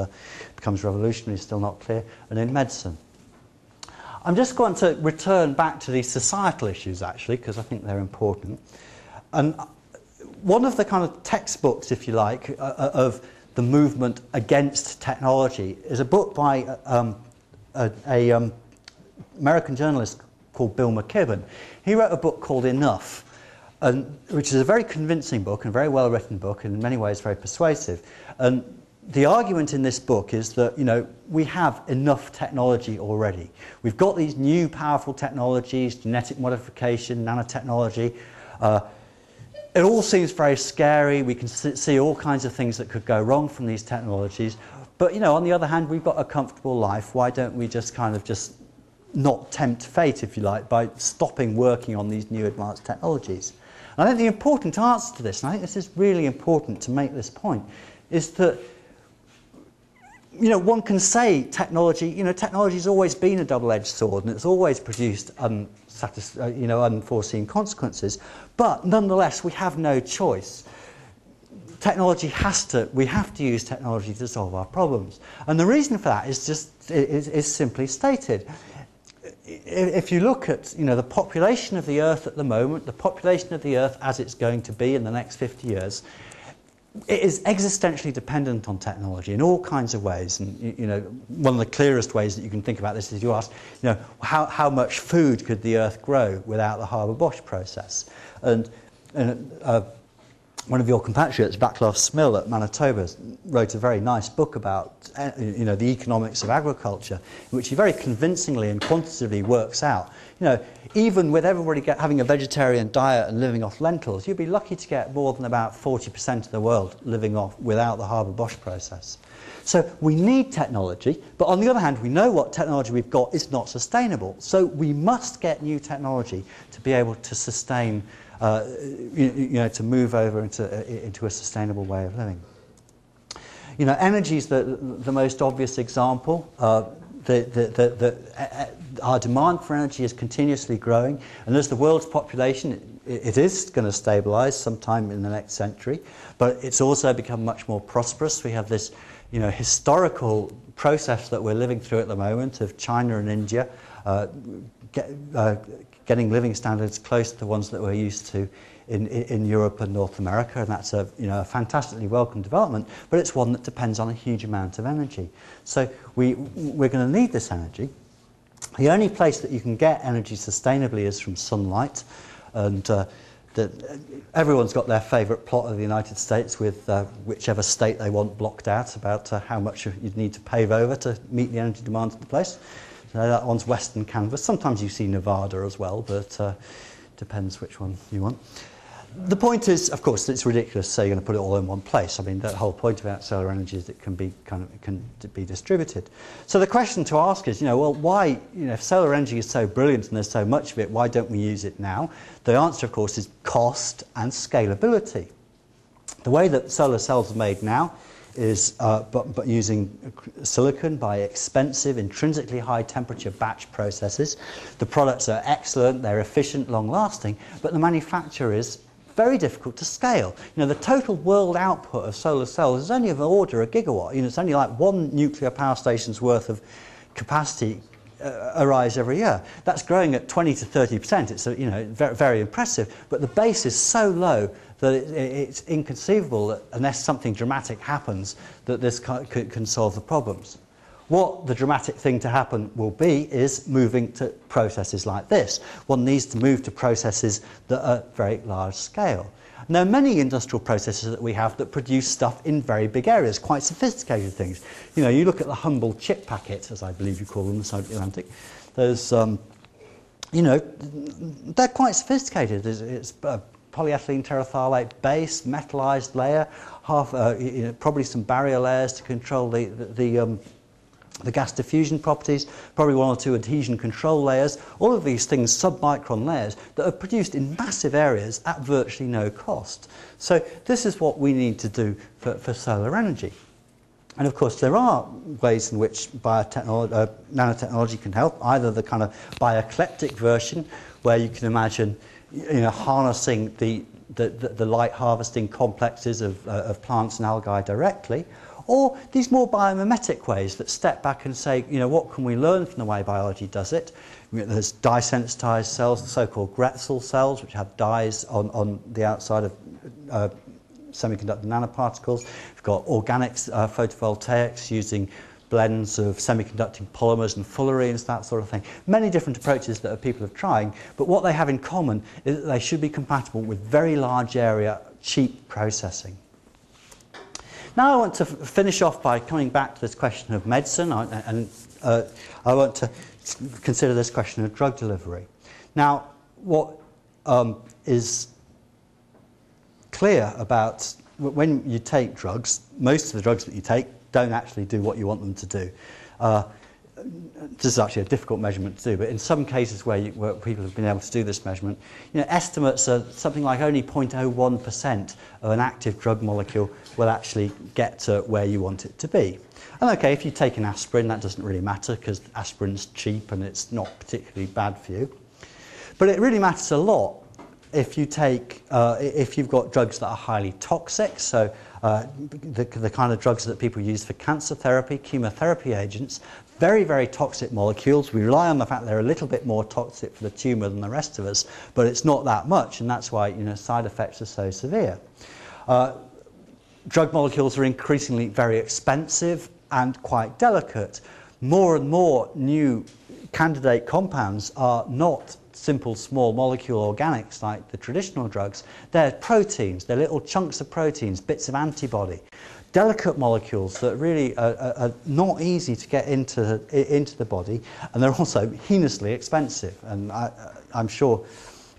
becomes revolutionary is still not clear. And in medicine. I'm just going to return back to these societal issues, actually, because I think they're important. And one of the kind of textbooks, if you like, of the movement against technology is a book by an American journalist called Bill McKibben. He wrote a book called Enough, which is a very convincing book and a very well-written book, and in many ways very persuasive. And the argument in this book is that, we have enough technology already. We've got these new powerful technologies, genetic modification, nanotechnology. It all seems very scary. We can see all kinds of things that could go wrong from these technologies. But, on the other hand, we've got a comfortable life. Why don't we just not tempt fate, if you like, by stopping working on these new advanced technologies? And I think the important answer to this, and I think this is really important to make this point, is that one can say technology's always been a double-edged sword, and it's always produced unforeseen consequences. But nonetheless, we have no choice. We have to use technology to solve our problems. And the reason for that is simply stated. If you look at the population of the Earth at the moment, the population of the Earth as it's going to be in the next 50 years, it is existentially dependent on technology in all kinds of ways. And one of the clearest ways that you can think about this is you ask, how much food could the Earth grow without the Haber-Bosch process? And one of your compatriots, Vaclav Smil at Manitoba, wrote a very nice book about the economics of agriculture, in which he very convincingly and quantitatively works out, even with everybody having a vegetarian diet and living off lentils, you'd be lucky to get more than about 40% of the world living off without the Haber-Bosch process. So we need technology, but on the other hand, we know what technology we've got is not sustainable. So we must get new technology to be able to sustain, to move over into a sustainable way of living. Energy is the most obvious example. our demand for energy is continuously growing, and as the world's population, it is going to stabilise sometime in the next century, but it's also become much more prosperous. We have this, historical process that we're living through at the moment of China and India getting living standards close to the ones that we're used to in Europe and North America, and that's a fantastically welcome development, but it's one that depends on a huge amount of energy. So we're going to need this energy. The only place that you can get energy sustainably is from sunlight, and everyone's got their favourite plot of the United States with whichever state they want blocked out about how much you'd need to pave over to meet the energy demands of the place. So that one's Western Canvas. Sometimes you see Nevada as well, but depends which one you want. The point is, of course, it's ridiculous to say you're going to put it all in one place. I mean, the whole point about solar energy is it can be distributed. So the question to ask is, well, why, if solar energy is so brilliant and there's so much of it, why don't we use it now? The answer, of course, is cost and scalability. The way that solar cells are made now is but using silicon by expensive, intrinsically high temperature batch processes. The products are excellent, they're efficient, long-lasting, but the manufacture is very difficult to scale. The total world output of solar cells is only of the order of a gigawatt. It's only like one nuclear power station's worth of capacity arise every year. That's growing at 20 to 30%. It's very, very impressive, but the base is so low that it's inconceivable that unless something dramatic happens that this can solve the problems. What the dramatic thing to happen will be is moving to processes like this. One needs to move to processes that are very large scale. And there are many industrial processes that we have that produce stuff in very big areas, quite sophisticated things. You look at the humble chip packet, as I believe you call them, the South Atlantic. There's, they're quite sophisticated. It's polyethylene terephthalate base, metallized layer, probably some barrier layers to control the gas diffusion properties, probably one or two adhesion control layers, all of these things, sub-micron layers, that are produced in massive areas at virtually no cost. So this is what we need to do for solar energy. And of course there are ways in which nanotechnology can help, either the kind of bioeclectic version, where you can imagine harnessing the light harvesting complexes of plants and algae directly, or these more biomimetic ways that step back and say, what can we learn from the way biology does it? There's dye-sensitized cells, the so-called Grätzel cells, which have dyes on the outside of semiconductor nanoparticles. We've got organics, photovoltaics using blends of semiconducting polymers and fullerenes, that sort of thing. Many different approaches that people are trying, but what they have in common is that they should be compatible with very large area, cheap processing. Now I want to finish off by coming back to this question of medicine, and I want to consider this question of drug delivery. Now, what is clear about when you take drugs, most of the drugs that you take don't actually do what you want them to do. This is actually a difficult measurement to do, but in some cases where people have been able to do this measurement, estimates are something like only 0.01% of an active drug molecule will actually get to where you want it to be. And okay, if you take an aspirin, that doesn't really matter because aspirin's cheap and it's not particularly bad for you. But it really matters a lot if you take, if you've got drugs that are highly toxic, so the kind of drugs that people use for cancer therapy, chemotherapy agents, very, very toxic molecules. We rely on the fact they're a little bit more toxic for the tumour than the rest of us, but it's not that much, and that's why side effects are so severe. Drug molecules are increasingly very expensive and quite delicate. More and more new candidate compounds are not simple small molecule organics like the traditional drugs. They're proteins, they're little chunks of proteins, bits of antibody. Delicate molecules that really are not easy to get into the body, and they're also heinously expensive. And I'm sure,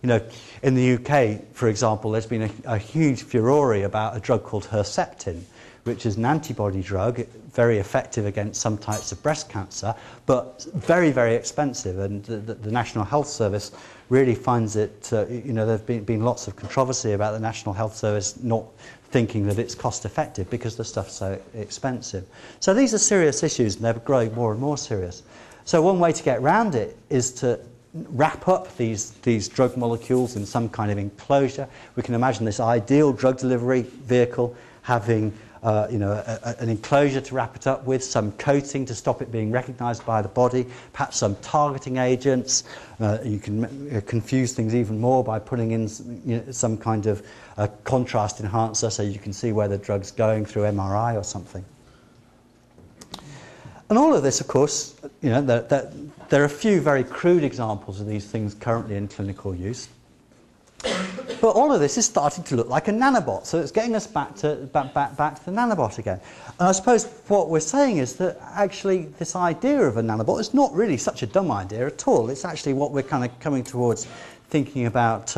in the UK, for example, there's been a huge furore about a drug called Herceptin, which is an antibody drug, very effective against some types of breast cancer, but very, very expensive. And the National Health Service really finds it, you know, there have been lots of controversy about the National Health Service not thinking that it's cost effective because the stuff's so expensive. So these are serious issues, and they're growing more and more serious. So one way to get around it is to wrap up these drug molecules in some kind of enclosure. We can imagine this ideal drug delivery vehicle having you know, an enclosure to wrap it up with, some coating to stop it being recognised by the body, perhaps some targeting agents. You can confuse things even more by putting in some kind of contrast enhancer so you can see where the drug's going through MRI or something. And all of this, of course, you know, there are a few very crude examples of these things currently in clinical use. But all of this is starting to look like a nanobot, so it's getting us back to the nanobot again. And I suppose what we're saying is that actually this idea of a nanobot is not really such a dumb idea at all. It's actually what we're kind of coming towards thinking about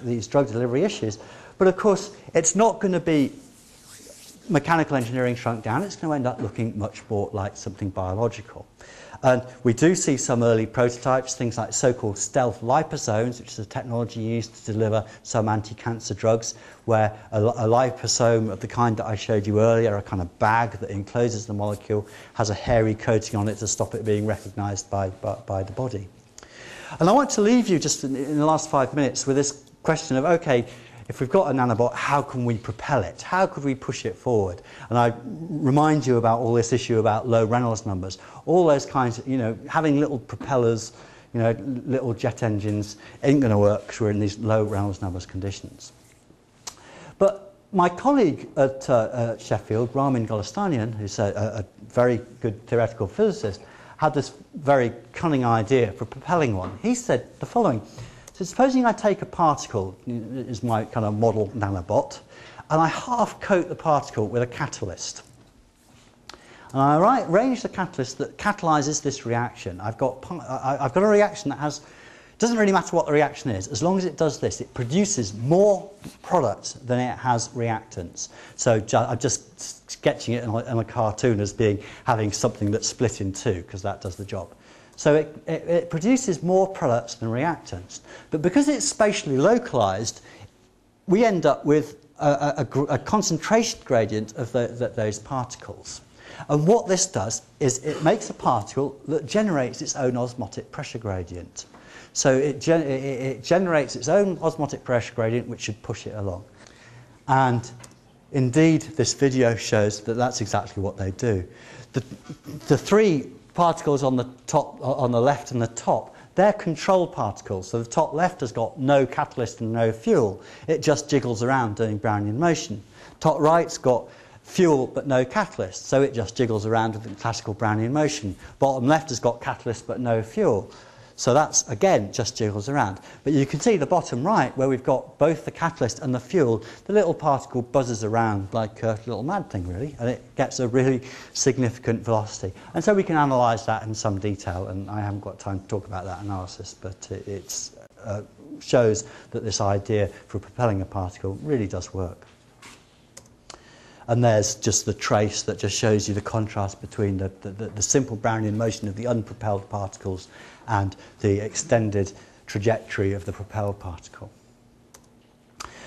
these drug delivery issues. But of course, it's not going to be mechanical engineering shrunk down. It's going to end up looking much more like something biological. And we do see some early prototypes, things like so-called stealth liposomes, which is a technology used to deliver some anti-cancer drugs, where a liposome of the kind that I showed you earlier, a kind of bag that encloses the molecule, has a hairy coating on it to stop it being recognised by the body. And I want to leave you just in the last 5 minutes with this question of, okay, if we've got a nanobot, how can we propel it? How could we push it forward? And I remind you about all this issue about low Reynolds numbers. All those kinds of, you know, having little propellers, you know, little jet engines ain't going to work because we're in these low Reynolds numbers conditions. But my colleague at Sheffield, Ramin Golestanian, who's a very good theoretical physicist, had this very cunning idea for propelling one. He said the following. So supposing I take a particle, is my kind of model nanobot, and I half coat the particle with a catalyst. And I arrange the catalyst that catalyzes this reaction. I've got a reaction that has, doesn't really matter what the reaction is, as long as it does this, it produces more product than it has reactants. So I'm just sketching it in a cartoon as having something that's split in two, because that does the job. So it produces more products than reactants. But because it's spatially localized, we end up with a concentration gradient of those particles. And what this does is it makes a particle that generates its own osmotic pressure gradient. So it generates its own osmotic pressure gradient, which should push it along. And indeed, this video shows that that's exactly what they do. The three particles on the top, on the left and the top, they're control particles. So the top left has got no catalyst and no fuel. It just jiggles around doing Brownian motion. Top right's got fuel but no catalyst, so it just jiggles around with the classical Brownian motion. Bottom left has got catalyst but no fuel. So that's, again, just jiggles around. But you can see the bottom right, where we've got both the catalyst and the fuel, the little particle buzzes around like a little mad thing, really, and it gets a really significant velocity. And so we can analyse that in some detail, and I haven't got time to talk about that analysis, but it shows that this idea for propelling a particle really does work. And there's just the trace that just shows you the contrast between the simple Brownian motion of the unpropelled particles and the extended trajectory of the propelled particle.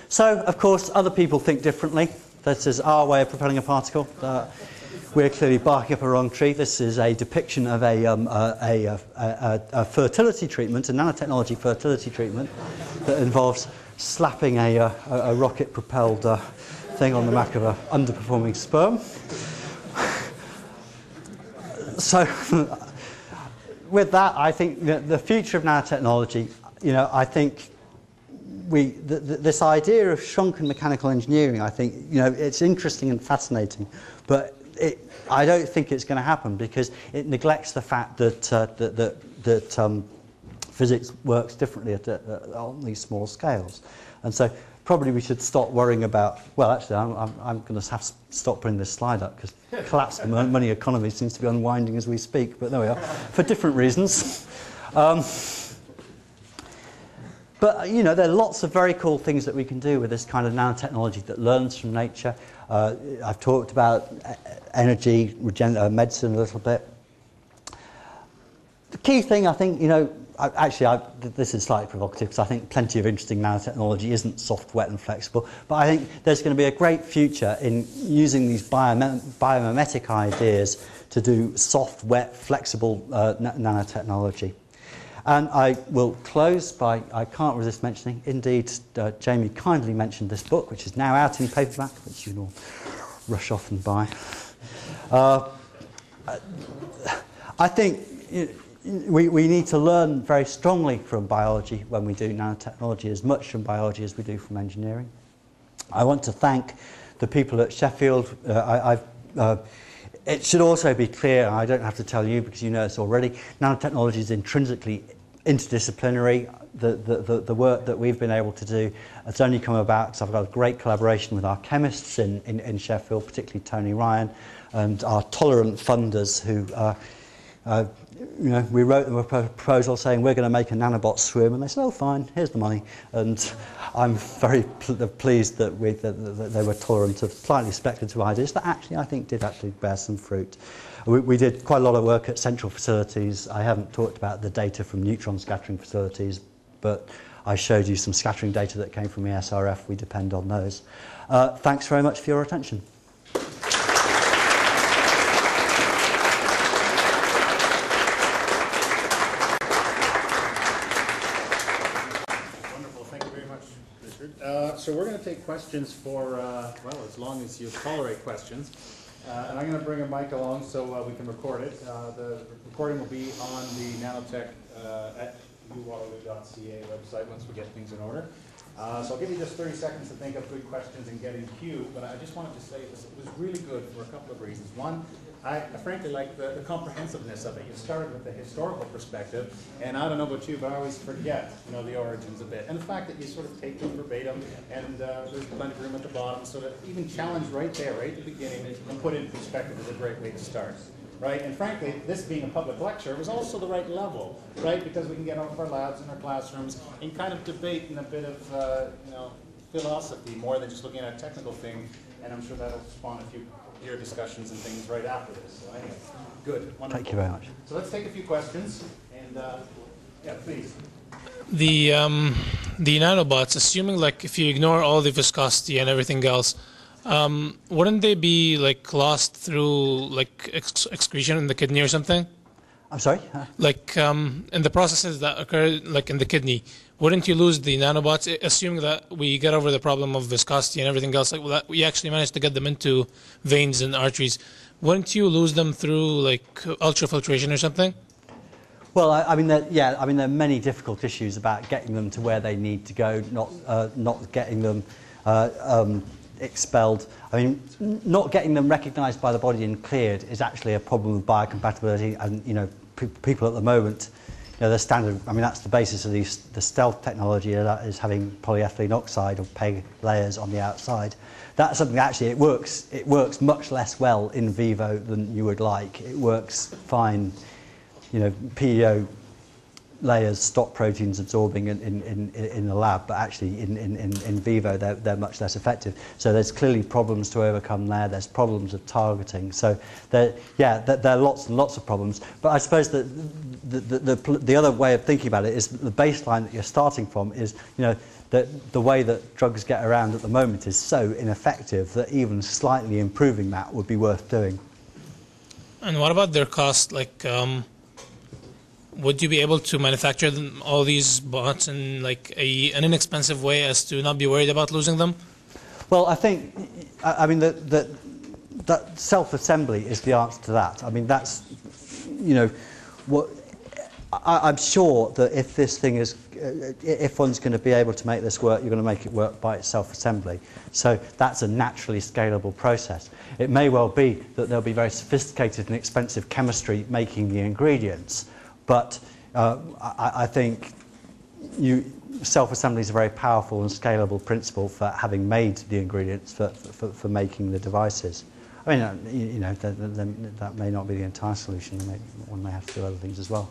So, of course, other people think differently. This is our way of propelling a particle. We're clearly barking up a wrong tree. This is a depiction of a fertility treatment, a nanotechnology fertility treatment that involves slapping a rocket-propelled thing on the back of an underperforming sperm. So, with that, I think the future of nanotechnology, you know, I think this idea of shrunken mechanical engineering, I think, you know, it's interesting and fascinating, but I don't think it's going to happen because it neglects the fact that physics works differently on these small scales, and so probably we should stop worrying about. Well, actually, I'm going to have to stop putting this slide up because the collapse of the money economy seems to be unwinding as we speak. But there we are, for different reasons. But But, you know, there are lots of very cool things that we can do with this kind of nanotechnology that learns from nature. I've talked about energy, medicine a little bit. The key thing, I think, you know, this is slightly provocative because I think plenty of interesting nanotechnology isn't soft, wet and flexible, but I think there's going to be a great future in using these biomimetic ideas to do soft, wet, flexible nanotechnology. And I will close by, I can't resist mentioning, indeed, Jamie kindly mentioned this book, which is now out in paperback, which you can all rush off and buy. I think we need to learn very strongly from biology when we do nanotechnology, as much from biology as we do from engineering. I want to thank the people at Sheffield. It should also be clear, I don't have to tell you because you know this already, nanotechnology is intrinsically interdisciplinary. The work that we've been able to do has only come about because I've got a great collaboration with our chemists in Sheffield, particularly Tony Ryan, and our tolerant funders who, you know, we wrote them a proposal saying we're going to make a nanobot swim, and they said, oh fine, here's the money. And I'm very pleased that they were tolerant of slightly speculative ideas that actually I think did actually bear some fruit. We did quite a lot of work at central facilities. I haven't talked about the data from neutron scattering facilities, but I showed you some scattering data that came from the SRF. We depend on those. Thanks very much for your attention. So we're going to take questions for, well, as long as you tolerate questions. And I'm going to bring a mic along so we can record it. The recording will be on the nanotech at uwaterloo.ca website once we get things in order. So I'll give you just 30 seconds to think of good questions and get in queue. But I just wanted to say this was really good for a couple of reasons. One, I frankly like the comprehensiveness of it. You started with the historical perspective, and I don't know about you, but I always forget, you know, the origins a bit. And the fact that you sort of take them verbatim, and there's plenty of room at the bottom, so that even challenge right there, right at the beginning, and put it in perspective is a great way to start. Right? And frankly, this being a public lecture was also the right level, right? Because we can get out of our labs and our classrooms and kind of debate in a bit of, you know, philosophy more than just looking at a technical thing. And I'm sure that'll spawn a few peer discussions and things right after this. So anyway, good. Wonderful. Thank you very much. So let's take a few questions. And yeah, please. The nanobots, assuming like if you ignore all the viscosity and everything else, wouldn't they be like lost through like excretion in the kidney or something? I'm sorry? Like in the processes that occur like in the kidney, wouldn't you lose the nanobots, assuming that we get over the problem of viscosity and everything else, like that we actually managed to get them into veins and arteries? Wouldn't you lose them through like ultrafiltration or something? Well, I mean, there are many difficult issues about getting them to where they need to go, not getting them expelled. I mean, not getting them recognised by the body and cleared is actually a problem with biocompatibility. And you know, people at the moment, you know, the standard. I mean, that's the basis of the stealth technology. That is having polyethylene oxide or PEG layers on the outside. That's something that actually it works much less well in vivo than you would like. It works fine. You know, PEO layers stop proteins absorbing in the lab, but actually in vivo they're much less effective. So there's clearly problems to overcome there. There's problems of targeting. So there are lots and lots of problems. But I suppose that the other way of thinking about it is the baseline that you're starting from is, you know, that the way that drugs get around at the moment is so ineffective that even slightly improving that would be worth doing. And what about their cost? Like, would you be able to manufacture all these bots in like an inexpensive way as to not be worried about losing them? Well, I think, I mean, that self-assembly is the answer to that. I mean, that's, you know, what I'm sure that if this thing is, if one's going to be able to make this work, you're going to make it work by its self-assembly. So that's a naturally scalable process. It may well be that there'll be very sophisticated and expensive chemistry making the ingredients. But I think self-assembly is a very powerful and scalable principle for having made the ingredients for making the devices. I mean, you know, that may not be the entire solution. One may have to do other things as well.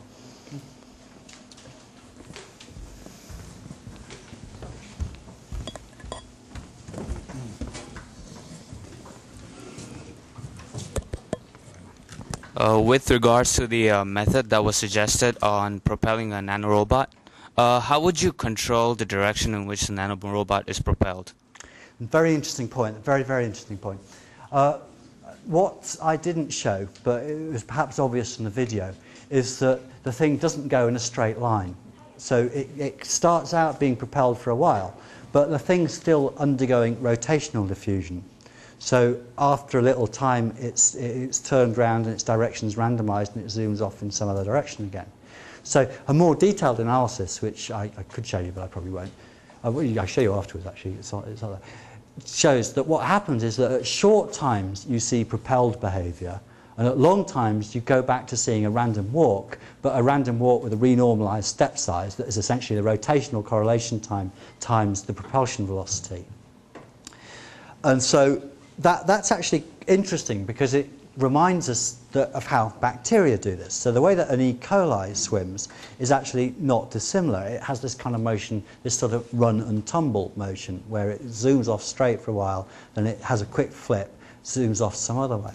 With regards to the method that was suggested on propelling a nanorobot, how would you control the direction in which the nanorobot is propelled? Very interesting point, very, very interesting point. What I didn't show, but it was perhaps obvious in the video, is that the thing doesn't go in a straight line. So it starts out being propelled for a while, but the thing's still undergoing rotational diffusion. So after a little time, it's turned round and its direction's randomized and it zooms off in some other direction again. So a more detailed analysis, which I could show you, but I probably won't. I'll show you afterwards, actually. It's not there. Shows that what happens is that at short times you see propelled behavior, and at long times you go back to seeing a random walk, but a random walk with a renormalized step size that is essentially the rotational correlation time times the propulsion velocity. And so that's actually interesting because it reminds us of how bacteria do this. So the way that an E. coli swims is actually not dissimilar. It has this kind of motion, this sort of run and tumble motion, where it zooms off straight for a while, then it has a quick flip, zooms off some other way.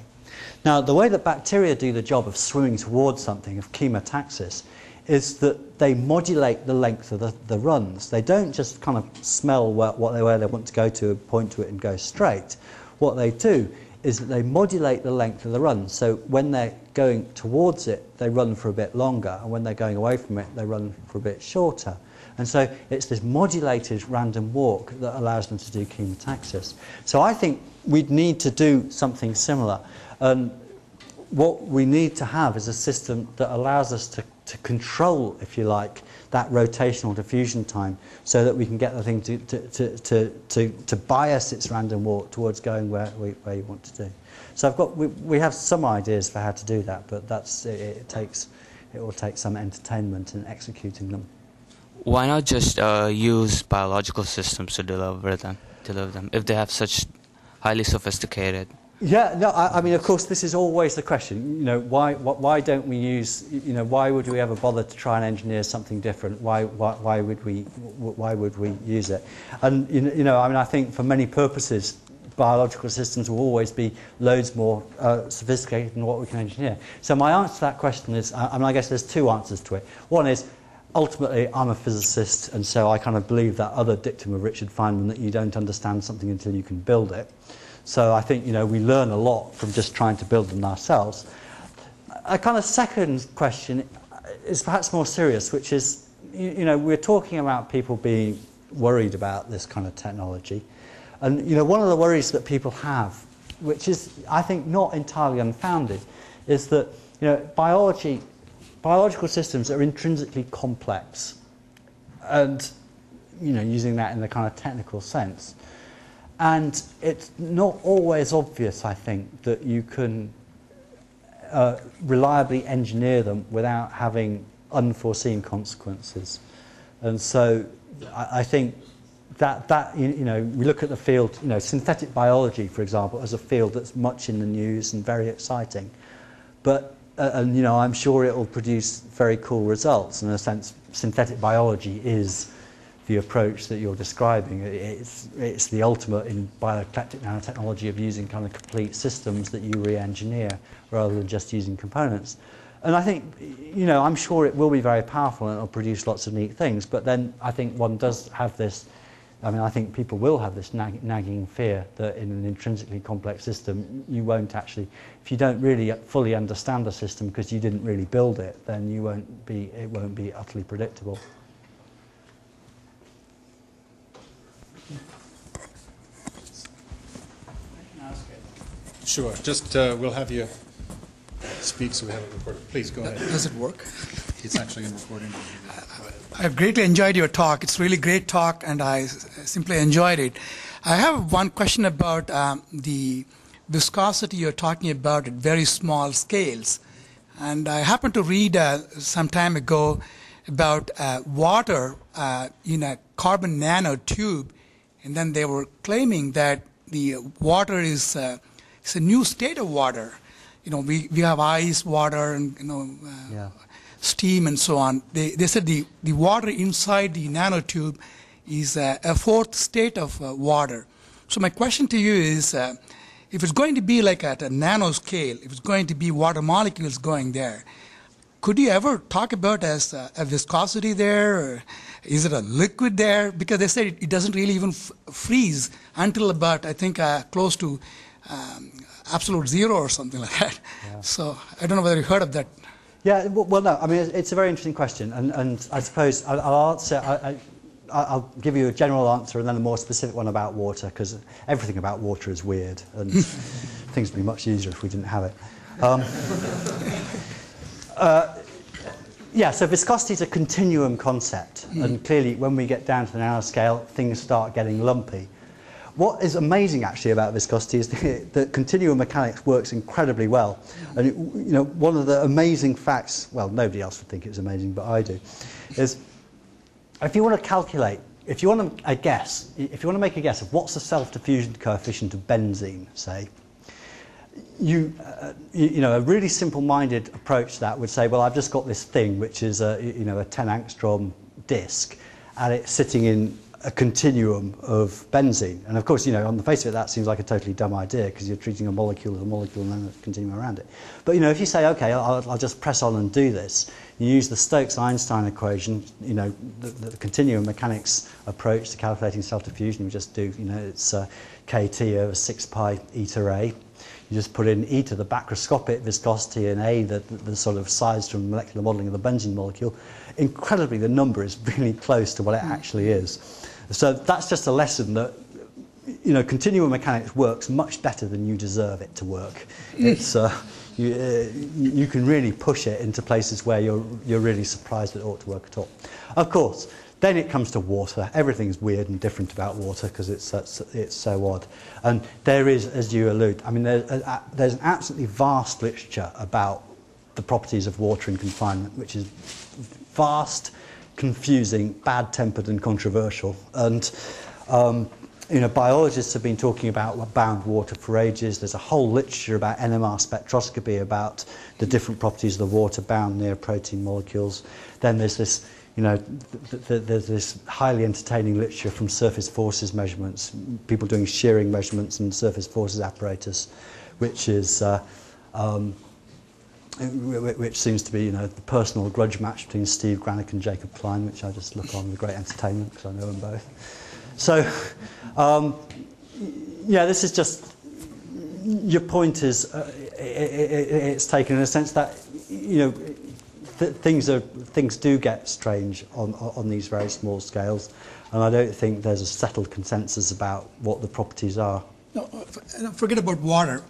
Now, the way that bacteria do the job of swimming towards something, of chemotaxis, is that they modulate the length of the runs. They don't just kind of smell where they want to go to, point to it and go straight. What they do is that they modulate the length of the run. So when they're going towards it, they run for a bit longer, and when they're going away from it, they run for a bit shorter. And so it's this modulated random walk that allows them to do chemotaxis. So I think we'd need to do something similar. And what we need to have is a system that allows us to control, if you like, that rotational diffusion time, so that we can get the thing to bias its random walk towards going where you want to do. So we have some ideas for how to do that, but it will take some entertainment in executing them. Why not just use biological systems to deliver them if they have such highly sophisticated? Yeah, no, I mean, of course, this is always the question. You know, why don't we use? You know, why would we ever bother to try and engineer something different? Why would we use it? And you know, I mean, I think for many purposes, biological systems will always be loads more sophisticated than what we can engineer. So my answer to that question is, I mean, I guess there's two answers to it. One is, ultimately, I'm a physicist, and so I kind of believe that other dictum of Richard Feynman that you don't understand something until you can build it. So I think, you know, we learn a lot from just trying to build them ourselves. A kind of second question is perhaps more serious, which is, you know, we're talking about people being worried about this kind of technology. And, you know, one of the worries that people have, which is, I think, not entirely unfounded, is that, you know, biological systems are intrinsically complex. And, you know, using that in the kind of technical sense. And it's not always obvious, I think, that you can reliably engineer them without having unforeseen consequences. And so I think that you know, we look at the field, you know, synthetic biology, for example, as a field that's much in the news and very exciting. But, and you know, I'm sure it will produce very cool results. In a sense, synthetic biology is the approach that you're describing. It's the ultimate in bioeclectic nanotechnology of using kind of complete systems that you re-engineer rather than just using components. And I think, you know, I'm sure it will be very powerful and it'll produce lots of neat things, but then I think one does have this, I mean, I think people will have this nagging fear that in an intrinsically complex system, you won't actually, if you don't really fully understand the system because you didn't really build it, then it won't be utterly predictable. Sure. Just we'll have you speak so we have it recorded. Please go ahead. Does it work? It's actually in recording. I've greatly enjoyed your talk. It's really great talk, and I simply enjoyed it. I have one question about the viscosity you're talking about at very small scales. And I happened to read some time ago about water in a carbon nanotube, and then they were claiming that the water is it's a new state of water. You know, we have ice, water, and, you know, steam and so on. They said the water inside the nanotube is a fourth state of water. So my question to you is, if it's going to be like at a nanoscale, if it's going to be water molecules going there, could you ever talk about as a viscosity there, or is it a liquid there? Because they said it doesn't really even freeze until about, I think, close to absolute zero or something like that. Yeah. So I don't know whether you heard of that. Yeah, well, no, I mean, it's a very interesting question, and I suppose I'll answer, I'll give you a general answer and then a more specific one about water, because everything about water is weird, and things would be much easier if we didn't have it. Yeah, so viscosity is a continuum concept, and clearly when we get down to the nanoscale, things start getting lumpy. What is amazing actually about viscosity is that continuum mechanics works incredibly well. And you know, one of the amazing facts, well, nobody else would think it's amazing, but I do, is if you want to calculate, if you want to guess, if you want to make a guess of what's the self-diffusion coefficient of benzene, say, you know, a really simple-minded approach to that would say, well, I've just got this thing which is a 10 angstrom disk, and it's sitting in a continuum of benzene. And of course, you know, on the face of it, that seems like a totally dumb idea, because you're treating a molecule as a molecule and then a continuum around it. But you know, if you say, okay, I'll just press on and do this, you use the Stokes-Einstein equation, you know, the continuum mechanics approach to calculating self-diffusion. You just do, you know, it's kT over 6 pi eta A. You just put in E to the macroscopic viscosity and A, the sort of size from molecular modelling of the benzene molecule. Incredibly, the number is really close to what it actually is. So that's just a lesson that, you know, continuum mechanics works much better than you deserve it to work. It's you can really push it into places where you're really surprised it ought to work at all. Of course, then it comes to water. Everything's weird and different about water because it's so odd. And there is, as you allude, I mean, there's an absolutely vast literature about the properties of water in confinement, which is vast, confusing, bad-tempered and controversial. And you know, biologists have been talking about bound water for ages. There's a whole literature about NMR spectroscopy about the different properties of the water bound near protein molecules. Then there's this, you know, there's this highly entertaining literature from surface forces measurements, people doing shearing measurements and surface forces apparatus, which is which seems to be, you know, the personal grudge match between Steve Granick and Jacob Klein, which I just look on with great entertainment because I know them both. So, yeah, this is just, your point is, it's taken in a sense that, you know, things do get strange on these very small scales, and I don't think there's a settled consensus about what the properties are. No, forget about water.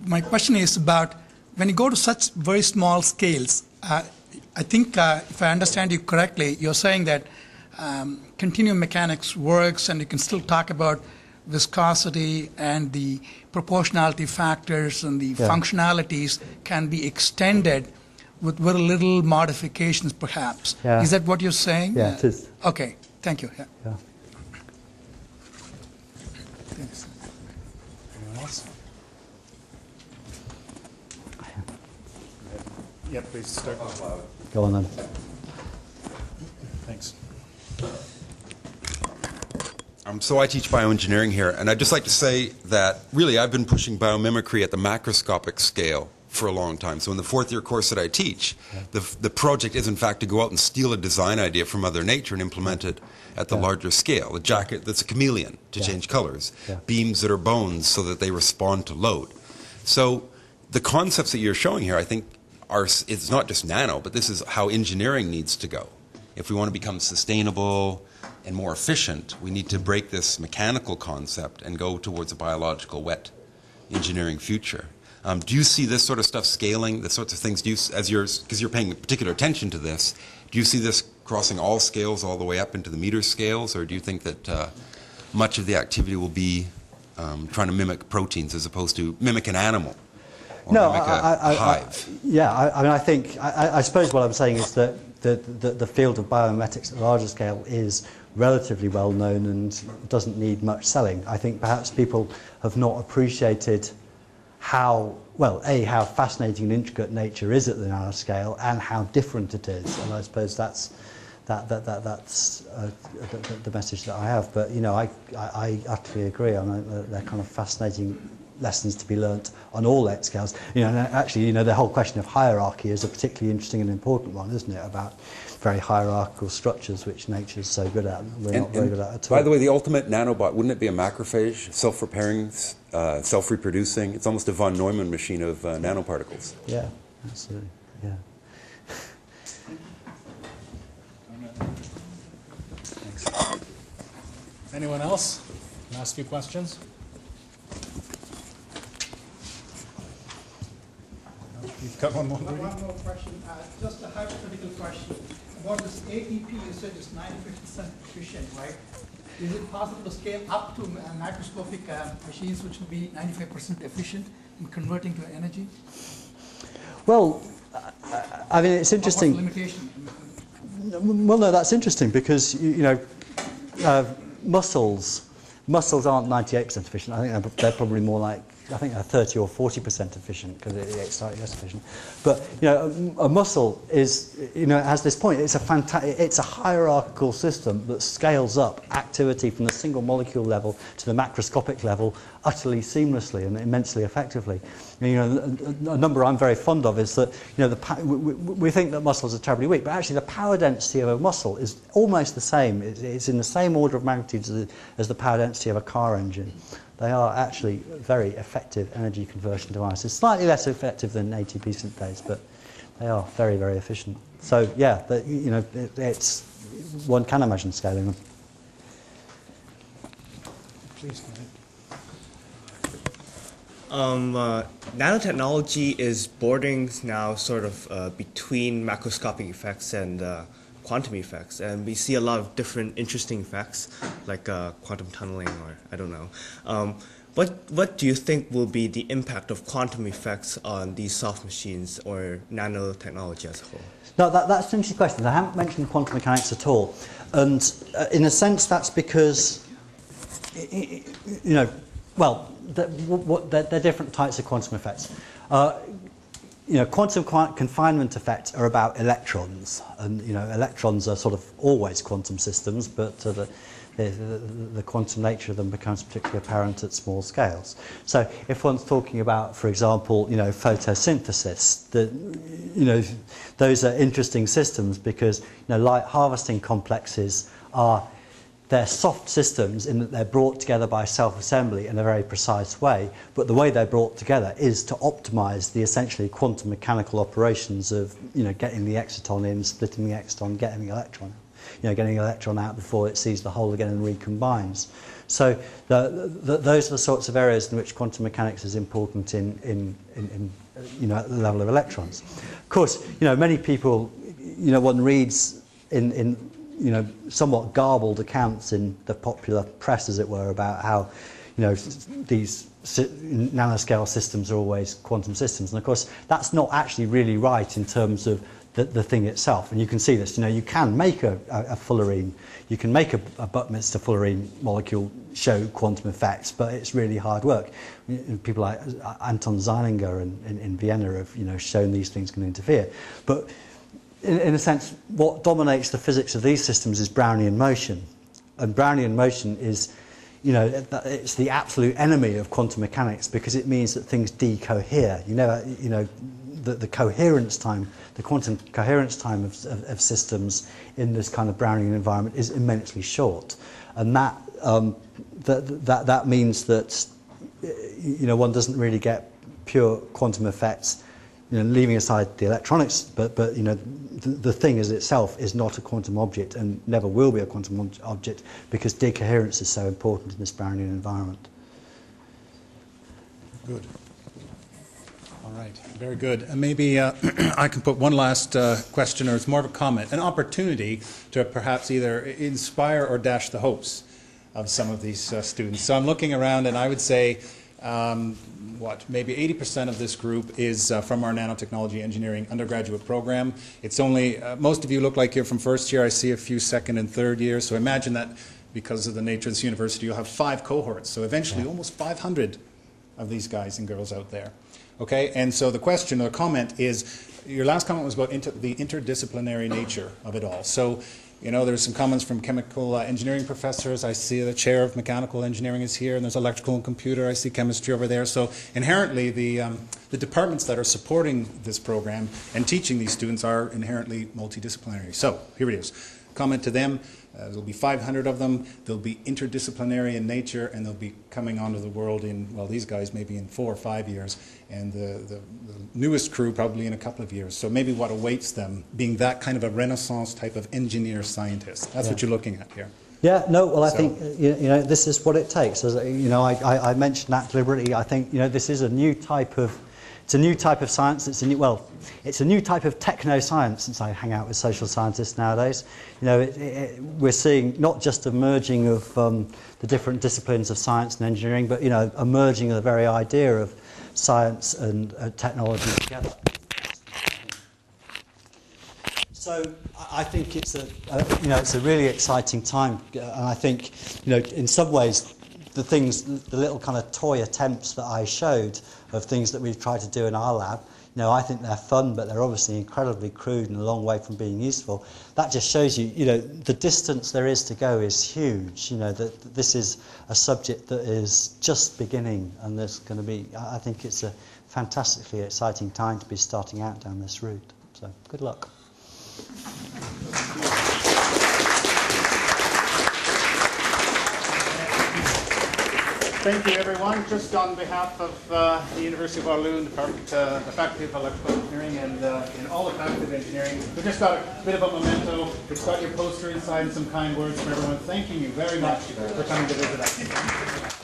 My question is about when you go to such very small scales. I think, if I understand you correctly, you're saying that continuum mechanics works, and you can still talk about viscosity and the proportionality factors and the functionalities can be extended with very little modifications, perhaps. Yeah. Is that what you're saying? Yeah, it is. Okay, thank you. Yeah. Yeah. Thanks. Anyone else? Yeah, please start. Go on then. Thanks. So I teach bioengineering here, and I'd just like to say that really I've been pushing biomimicry at the macroscopic scale for a long time. So in the fourth year course that I teach, the project is in fact to go out and steal a design idea from Mother Nature and implement it at the larger scale. A jacket that's a chameleon to change colors, beams that are bones so that they respond to load. So the concepts that you're showing here, I think, it's not just nano, but this is how engineering needs to go. If we want to become sustainable and more efficient, we need to break this mechanical concept and go towards a biological wet engineering future. Do you see this sort of stuff scaling, the sorts of things, because you're paying particular attention to this, do you see this crossing all scales all the way up into the meter scales, or do you think that much of the activity will be trying to mimic proteins as opposed to mimic an animal? Or No, mimic a hive? I mean, I think, I suppose what I'm saying is that the field of biomimetics at the larger scale is relatively well known and doesn't need much selling. I think perhaps people have not appreciated how, well, how fascinating and intricate nature is at the nanoscale and how different it is. And I suppose that's the message that I have. But, you know, I utterly agree. I mean, they're kind of fascinating, lessons to be learnt on all X scales. You know, and actually, you know, the whole question of hierarchy is a particularly interesting and important one, isn't it? About very hierarchical structures, which nature's so good at. We're not very good at at all. By the way, the ultimate nanobot, wouldn't it be a macrophage, self-repairing, self-reproducing? It's almost a von Neumann machine of nanoparticles. Yeah, absolutely. Yeah. Thanks. Anyone else? Last few questions? No? You've got one more. One more question, just a hypothetical question. About this ATP, you said is 95% efficient, right? Is it possible to scale up to microscopic machines which will be 95% efficient in converting to energy? Well, I mean, it's interesting. What's the limitation? Well, no, that's interesting because, you know, muscles aren't 98% efficient. I think they're probably more like, I think they're 30 or 40% efficient because it's slightly less efficient. But, you know, a muscle is, you know, it has this point. It's a hierarchical system that scales up activity from the single molecule level to the macroscopic level utterly seamlessly and immensely effectively. You know, a number I'm very fond of is that, you know, we think that muscles are terribly weak, but actually the power density of a muscle is almost the same. It's in the same order of magnitude as the power density of a car engine. They are actually very effective energy conversion devices. Slightly less effective than ATP synthase, but they are very, very efficient. So yeah, you know, it's one can imagine scaling them. Please go ahead. Nanotechnology is bordering now sort of between macroscopic effects and quantum effects, and we see a lot of different interesting effects like quantum tunneling, or I don't know. What do you think will be the impact of quantum effects on these soft machines or nanotechnology as a whole? No, that's an interesting question. I haven't mentioned quantum mechanics at all, and in a sense that's because, you know, well, they're different types of quantum effects. You know, quantum confinement effects are about electrons, and you know, electrons are sort of always quantum systems, but the quantum nature of them becomes particularly apparent at small scales. So, if one's talking about, for example, you know, photosynthesis, you know, those are interesting systems because, you know, light harvesting complexes they're soft systems in that they're brought together by self-assembly in a very precise way, but the way they're brought together is to optimize the essentially quantum mechanical operations of, you know, getting the exciton in, splitting the exciton, getting the electron, you know, getting the electron out before it sees the hole again and recombines. So those are the sorts of areas in which quantum mechanics is important in you know, at the level of electrons. Of course, you know, many people, you know, one reads in you know, somewhat garbled accounts in the popular press, as it were, about how, you know, these nanoscale systems are always quantum systems. And of course, that's not actually really right in terms of the thing itself. And you can see this, you know, you can make a fullerene, you can make a Buckminster fullerene molecule show quantum effects, but it's really hard work. People like Anton Zeilinger in Vienna have, you know, shown these things can interfere. But in a sense, what dominates the physics of these systems is Brownian motion. And Brownian motion is, you know, it's the absolute enemy of quantum mechanics because it means that things decohere. You know, the coherence time, the quantum coherence time of systems in this kind of Brownian environment is immensely short. And that means that, you know, one doesn't really get pure quantum effects, you know, leaving aside the electronics, but you know, the thing as itself is not a quantum object and never will be a quantum object because decoherence is so important in this Brownian environment. Good. All right, very good. And maybe I can put one last question, or it's more of a comment, an opportunity to perhaps either inspire or dash the hopes of some of these students. So I'm looking around and I would say, maybe 80% of this group is from our nanotechnology engineering undergraduate program. It's only, most of you look like you're from first year. I see a few second and third years. So imagine that because of the nature of this university, you'll have 5 cohorts. So eventually almost 500 of these guys and girls out there. Okay, and so the question or comment is, your last comment was about the interdisciplinary nature of it all. So, you know, there's some comments from chemical engineering professors. I see the chair of mechanical engineering is here, and there's electrical and computer. I see chemistry over there. So inherently, the departments that are supporting this program and teaching these students are inherently multidisciplinary. So here it is. Comment to them. There'll be 500 of them. They'll be interdisciplinary in nature, and they'll be coming onto the world in, well, these guys maybe in 4 or 5 years, and the newest crew probably in a couple of years. So maybe what awaits them being that kind of a renaissance type of engineer scientist. That's what you're looking at here. Yeah, no, well, I think, you know, this is what it takes. As, you know, I mentioned that deliberately. I think, you know, this is a new type of, it's a new type of science. It's a new, well, it's a new type of techno-science, since I hang out with social scientists nowadays. You know, we're seeing not just a merging of the different disciplines of science and engineering, but, you know, a merging of the very idea of science and technology together. So I think it's you know, it's a really exciting time, and I think, you know, in some ways, the little kind of toy attempts that I showed of things that we've tried to do in our lab, you know, I think they're fun, but they're obviously incredibly crude and a long way from being useful. That just shows you, you know, the distance there is to go is huge. You know, that this is a subject that is just beginning, and there's going to be, I think it's a fantastically exciting time to be starting out down this route. So, good luck. Thank you, everyone. Just on behalf of the University of Waterloo and the Faculty of Electrical Engineering and all the Faculty of Engineering, we've just got a bit of a memento. It's got your poster inside and some kind words from everyone. Thanking you very much for coming to visit us.